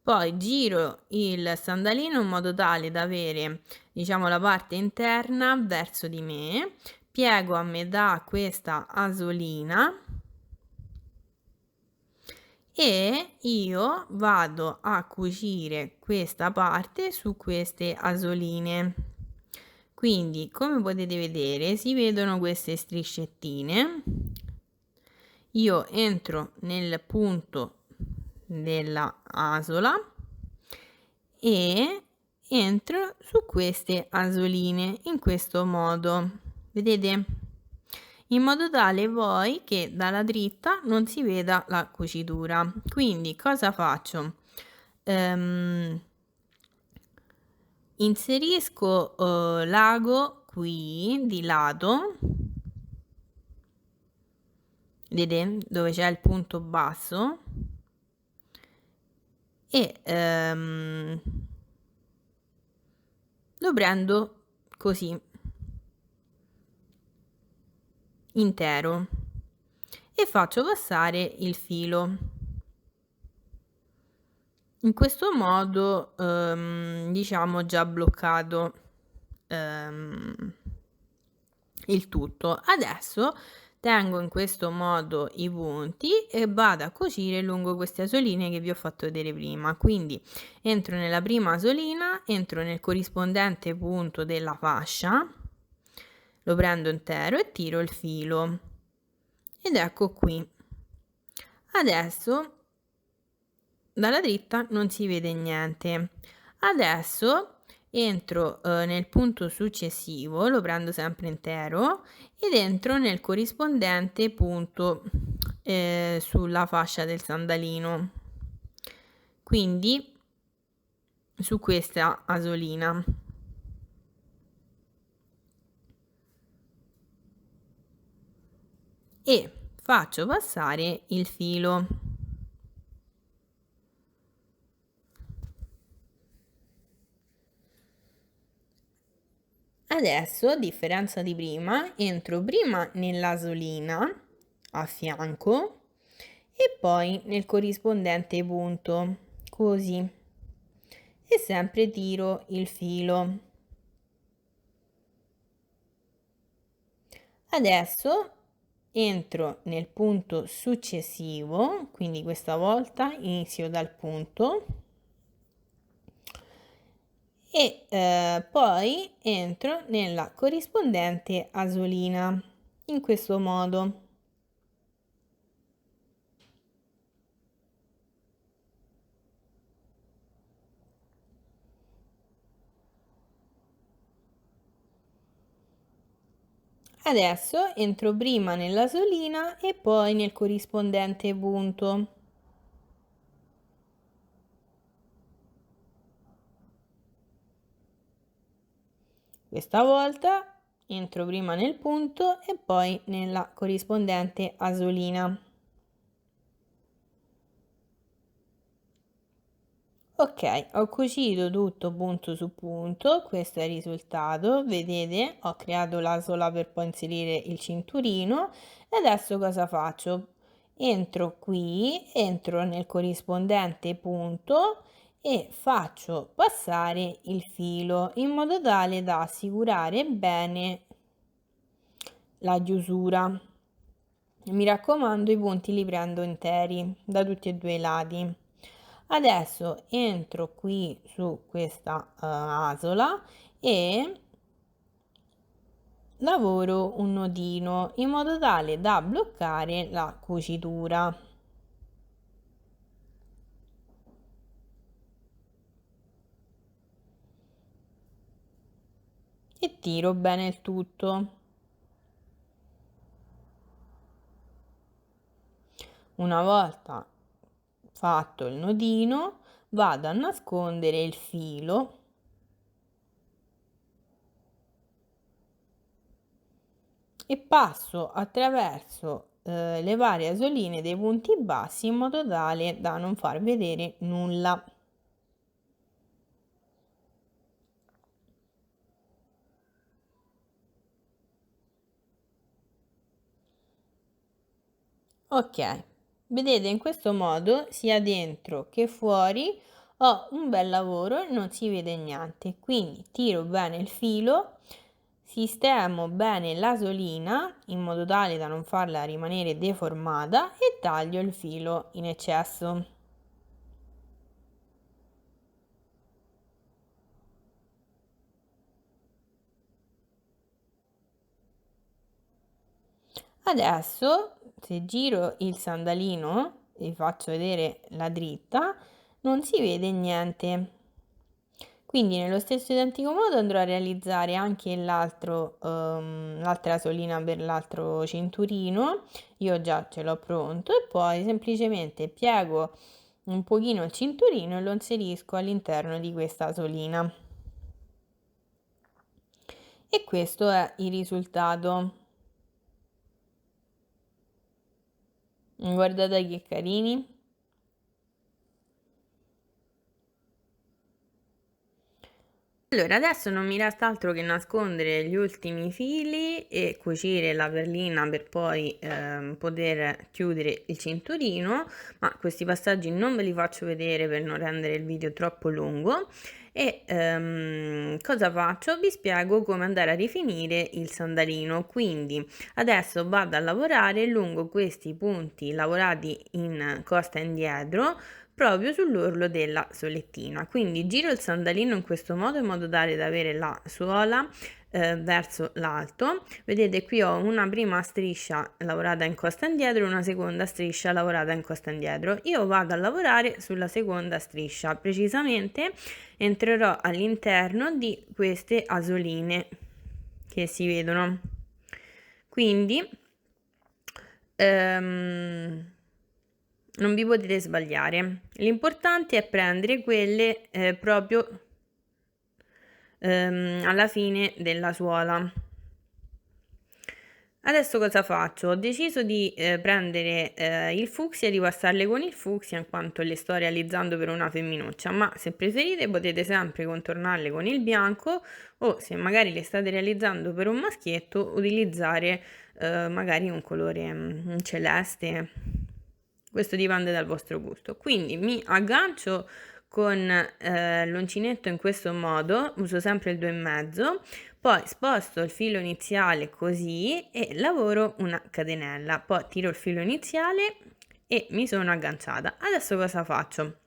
poi giro il sandalino in modo tale da avere, diciamo, la parte interna verso di me, piego a metà questa asolina e io vado a cucire questa parte su queste asoline. Quindi, come potete vedere, si vedono queste striscettine. Io entro nel punto della asola e entro su queste asoline in questo modo, vedete, in modo tale poi che dalla dritta non si veda la cucitura. Quindi cosa faccio? Inserisco l'ago qui di lato, vedete dove c'è il punto basso, e lo prendo così intero e faccio passare il filo. In questo modo, diciamo, ho già bloccato il tutto. Adesso tengo in questo modo i punti e vado a cucire lungo queste asoline che vi ho fatto vedere prima. Quindi entro nella prima asolina, entro nel corrispondente punto della fascia, lo prendo intero e tiro il filo. Ed ecco qui. Adesso dalla dritta non si vede niente. Adesso entro nel punto successivo, lo prendo sempre intero ed entro nel corrispondente punto sulla fascia del sandalino, quindi su questa asolina, e faccio passare il filo. Adesso, a differenza di prima, entro prima nell'asolina a fianco e poi nel corrispondente punto, così, e sempre tiro il filo. Adesso entro nel punto successivo, quindi questa volta inizio dal punto e poi entro nella corrispondente asolina in questo modo. Adesso entro prima nell'asolina e poi nel corrispondente punto. Questa volta entro prima nel punto e poi nella corrispondente asolina. Ok, ho cucito tutto punto su punto, questo è il risultato, vedete, ho creato l'asola per poi inserire il cinturino e adesso cosa faccio? Entro qui, entro nel corrispondente punto e faccio passare il filo in modo tale da assicurare bene la chiusura. Mi raccomando, i punti li prendo interi da tutti e due i lati. Adesso entro qui su questa asola e lavoro un nodino in modo tale da bloccare la cucitura. E tiro bene il tutto. Una volta fatto il nodino, vado a nascondere il filo e passo attraverso le varie asoline dei punti bassi in modo tale da non far vedere nulla. Ok, vedete, in questo modo sia dentro che fuori ho un bel lavoro e non si vede niente. Quindi tiro bene il filo, sistemo bene l'asolina in modo tale da non farla rimanere deformata e taglio il filo in eccesso. Adesso, se giro il sandalino e vi faccio vedere la dritta, non si vede niente. Quindi nello stesso identico modo andrò a realizzare anche l'altra solina per l'altro cinturino. Io già ce l'ho pronto e poi semplicemente piego un pochino il cinturino e lo inserisco all'interno di questa solina. E questo è il risultato. Guardate che carini. Allora, adesso non mi resta altro che nascondere gli ultimi fili e cucire la perlina per poi poter chiudere il cinturino, ma questi passaggi non ve li faccio vedere per non rendere il video troppo lungo. E cosa faccio? Vi spiego come andare a rifinire il sandalino. Quindi adesso vado a lavorare lungo questi punti lavorati in costa indietro, proprio sull'orlo della solettina. Quindi giro il sandalino in questo modo in modo tale da avere la suola verso l'alto. Vedete, qui ho una prima striscia lavorata in costa indietro e una seconda striscia lavorata in costa indietro. Io vado a lavorare sulla seconda striscia, precisamente entrerò all'interno di queste asoline che si vedono. Quindi non vi potete sbagliare. L'importante è prendere quelle proprio alla fine della suola. Adesso cosa faccio? Ho deciso di prendere il fucsia e di passarle con il fucsia in quanto le sto realizzando per una femminuccia, ma se preferite potete sempre contornarle con il bianco, o se magari le state realizzando per un maschietto utilizzare magari un colore un celeste. Questo dipende dal vostro gusto. Quindi mi aggancio con l'uncinetto in questo modo, uso sempre il 2,5, poi sposto il filo iniziale così e lavoro una catenella, poi tiro il filo iniziale e mi sono agganciata. Adesso cosa faccio?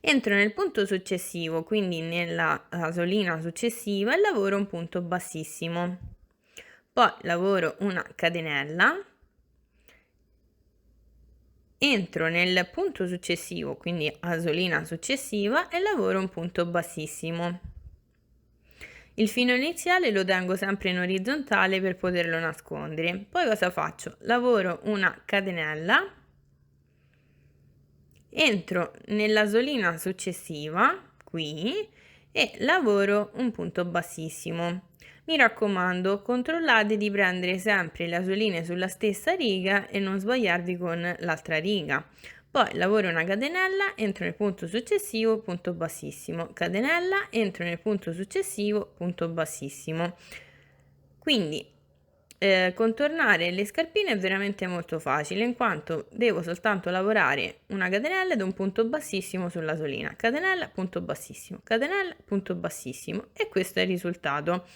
Entro nel punto successivo, quindi nella asolina successiva, e lavoro un punto bassissimo, poi lavoro una catenella, entro nel punto successivo, quindi asolina successiva, e lavoro un punto bassissimo. Il filo iniziale lo tengo sempre in orizzontale per poterlo nascondere. Poi cosa faccio? Lavoro una catenella, entro nell'asolina successiva, qui, e lavoro un punto bassissimo. Mi raccomando, controllate di prendere sempre le asoline sulla stessa riga e non sbagliarvi con l'altra riga. Poi lavoro una catenella, entro nel punto successivo, punto bassissimo, catenella, entro nel punto successivo, punto bassissimo. Quindi contornare le scarpine è veramente molto facile, in quanto devo soltanto lavorare una catenella ed un punto bassissimo sulla solina, catenella, punto bassissimo, catenella, punto bassissimo, e questo è il risultato.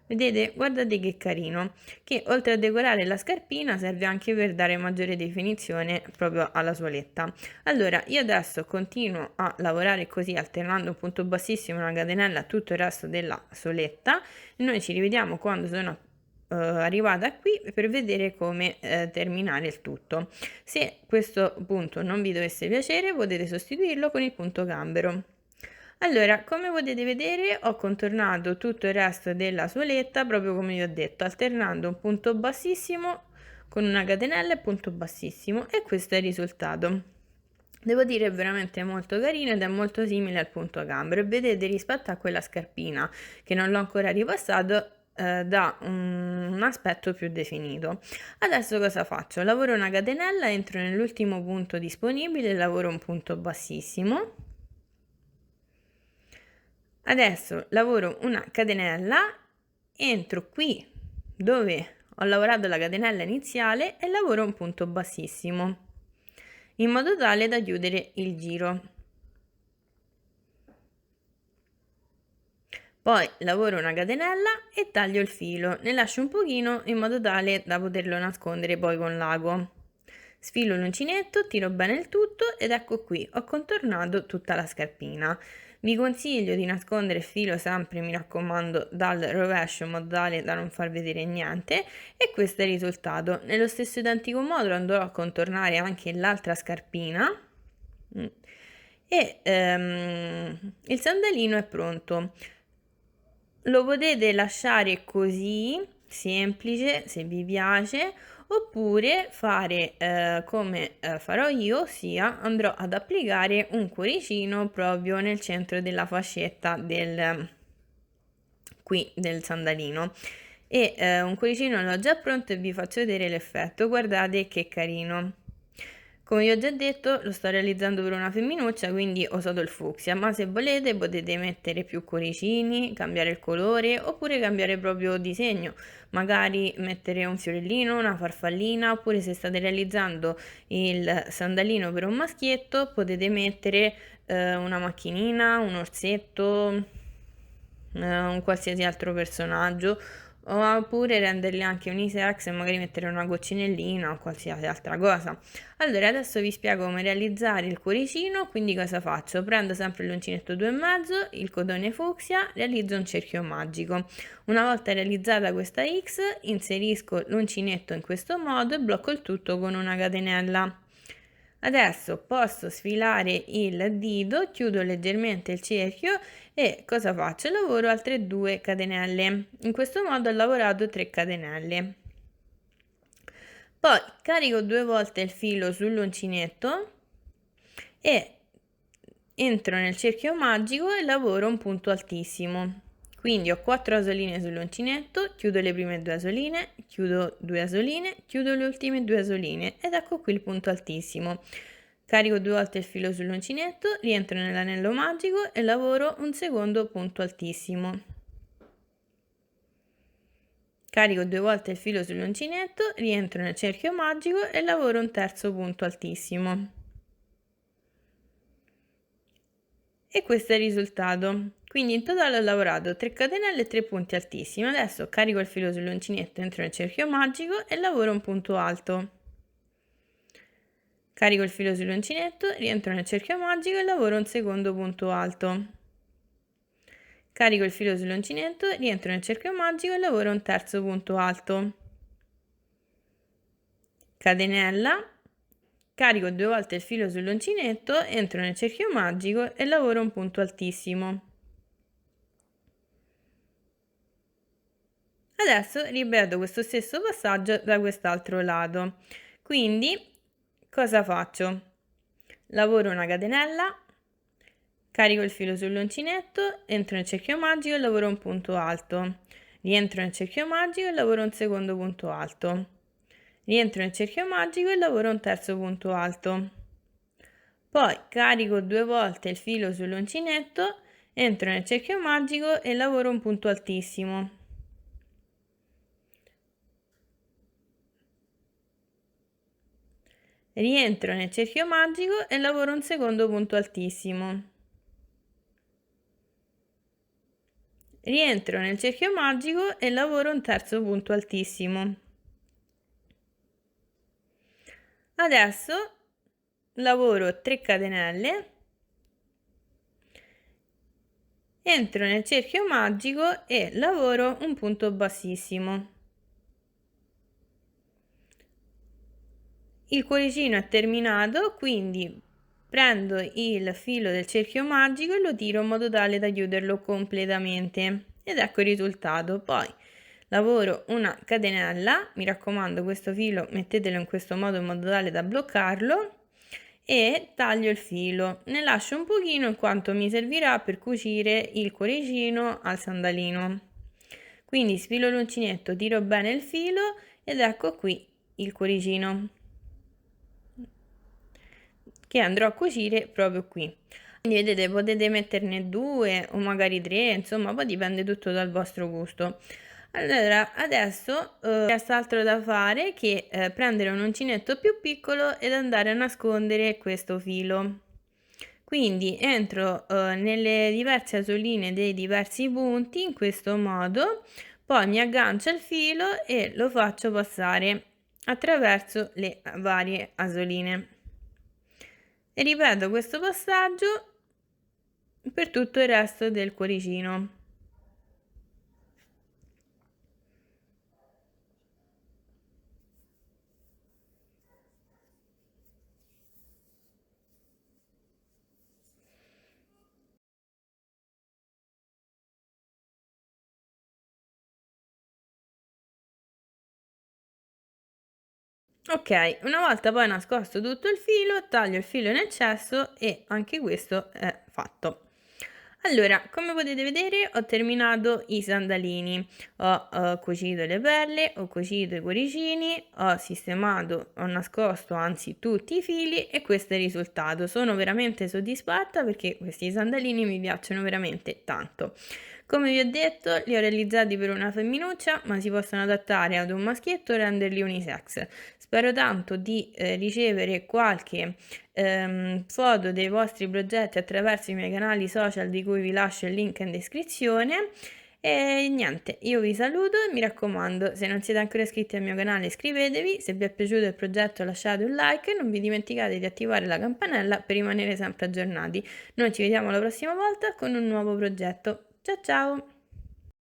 Vedete? Guardate che carino, che oltre a decorare la scarpina serve anche per dare maggiore definizione proprio alla suoletta. Allora, io adesso continuo a lavorare così, alternando un punto bassissimo e una catenella a tutto il resto della soletta, e noi ci rivediamo quando sono arrivata qui per vedere come terminare il tutto. Se questo punto non vi dovesse piacere, potete sostituirlo con il punto gambero. Allora, come potete vedere, ho contornato tutto il resto della suoletta proprio come vi ho detto, alternando un punto bassissimo con una catenella e punto bassissimo, e questo è il risultato. Devo dire è veramente molto carino ed è molto simile al punto gambero, e vedete, rispetto a quella scarpina che non l'ho ancora ripassato, dà un aspetto più definito. Adesso cosa faccio? Lavoro una catenella, entro nell'ultimo punto disponibile, lavoro un punto bassissimo. Adesso lavoro una catenella, entro qui dove ho lavorato la catenella iniziale e lavoro un punto bassissimo, in modo tale da chiudere il giro. Poi lavoro una catenella e taglio il filo, ne lascio un pochino in modo tale da poterlo nascondere poi con l'ago. Sfilo l'uncinetto, tiro bene il tutto ed ecco qui, ho contornato tutta la scarpina. Vi consiglio di nascondere il filo sempre, mi raccomando, dal rovescio in modo tale da non far vedere niente, e questo è il risultato. Nello stesso identico modo andrò a contornare anche l'altra scarpina e il sandalino è pronto. Lo potete lasciare così, semplice, se vi piace, oppure fare come farò io, ossia andrò ad applicare un cuoricino proprio nel centro della fascetta del sandalino, e un cuoricino l'ho già pronto e vi faccio vedere l'effetto. Guardate che carino. Come vi ho già detto, lo sto realizzando per una femminuccia, quindi ho usato il fucsia, ma se volete potete mettere più cuoricini, cambiare il colore oppure cambiare proprio disegno, magari mettere un fiorellino, una farfallina, oppure se state realizzando il sandalino per un maschietto potete mettere una macchinina, un orsetto, un qualsiasi altro personaggio, oppure renderli anche unisex e magari mettere una coccinellina o qualsiasi altra cosa. Allora adesso vi spiego come realizzare il cuoricino. Quindi cosa faccio? Prendo sempre l'uncinetto 2,5, il cotone fucsia, realizzo un cerchio magico. Una volta realizzata questa X, inserisco l'uncinetto in questo modo e blocco il tutto con una catenella. Adesso posso sfilare il dito, chiudo leggermente il cerchio e cosa faccio? Lavoro altre 2 catenelle. In questo modo ho lavorato 3 catenelle. Poi carico 2 volte il filo sull'uncinetto e entro nel cerchio magico e lavoro un punto altissimo. Quindi ho 4 asoline sull'uncinetto, chiudo le prime 2 asoline, chiudo 2 asoline, chiudo le ultime 2 asoline ed ecco qui il punto altissimo. Carico 2 volte il filo sull'uncinetto, rientro nell'anello magico e lavoro un secondo punto altissimo. Carico 2 volte il filo sull'uncinetto, rientro nel cerchio magico e lavoro un terzo punto altissimo. E questo è il risultato. Quindi in totale ho lavorato 3 catenelle e 3 punti altissimi. Adesso carico il filo sull'uncinetto, entro nel cerchio magico e lavoro un punto alto. Carico il filo sull'uncinetto, rientro nel cerchio magico e lavoro un secondo punto alto. Carico il filo sull'uncinetto, rientro nel cerchio magico e lavoro un terzo punto alto. Catenella. Carico 2 volte il filo sull'uncinetto, entro nel cerchio magico e lavoro un punto altissimo. Adesso ripeto questo stesso passaggio da quest'altro lato. Quindi cosa faccio? Lavoro una catenella, carico il filo sull'uncinetto, entro nel cerchio magico e lavoro un punto alto. Rientro nel cerchio magico e lavoro un secondo punto alto. Rientro nel cerchio magico e lavoro un terzo punto alto. Poi carico 2 volte il filo sull'uncinetto, entro nel cerchio magico e lavoro un punto altissimo. Rientro nel cerchio magico e lavoro un secondo punto altissimo. Rientro nel cerchio magico e lavoro un terzo punto altissimo. Adesso lavoro 3 catenelle, entro nel cerchio magico e lavoro un punto bassissimo. Il cuoricino è terminato, quindi prendo il filo del cerchio magico e lo tiro in modo tale da chiuderlo completamente ed ecco il risultato. Poi lavoro una catenella, mi raccomando questo filo mettetelo in questo modo in modo tale da bloccarlo e taglio il filo, ne lascio un pochino in quanto mi servirà per cucire il cuoricino al sandalino. Quindi sfilo l'uncinetto, tiro bene il filo ed ecco qui il cuoricino che andrò a cucire proprio qui. Quindi vedete, potete metterne 2 o magari 3, insomma, poi dipende tutto dal vostro gusto. Allora, adesso resta altro da fare che prendere un uncinetto più piccolo ed andare a nascondere questo filo. Quindi entro nelle diverse asoline dei diversi punti in questo modo, poi mi aggancio al filo e lo faccio passare attraverso le varie asoline. E ripeto questo passaggio per tutto il resto del cuoricino. Ok, una volta poi nascosto tutto il filo, taglio il filo in eccesso e anche questo è fatto. Allora, come potete vedere ho terminato i sandalini, ho cucito le perle, ho cucito i cuoricini, ho sistemato, ho nascosto anzi tutti i fili e questo è il risultato. Sono veramente soddisfatta perché questi sandalini mi piacciono veramente tanto. Come vi ho detto, li ho realizzati per una femminuccia, ma si possono adattare ad un maschietto e renderli unisex. Spero tanto di ricevere qualche foto dei vostri progetti attraverso i miei canali social di cui vi lascio il link in descrizione. E niente, io vi saluto e mi raccomando, se non siete ancora iscritti al mio canale iscrivetevi, se vi è piaciuto il progetto lasciate un like e non vi dimenticate di attivare la campanella per rimanere sempre aggiornati. Noi ci vediamo la prossima volta con un nuovo progetto. Ciao ciao!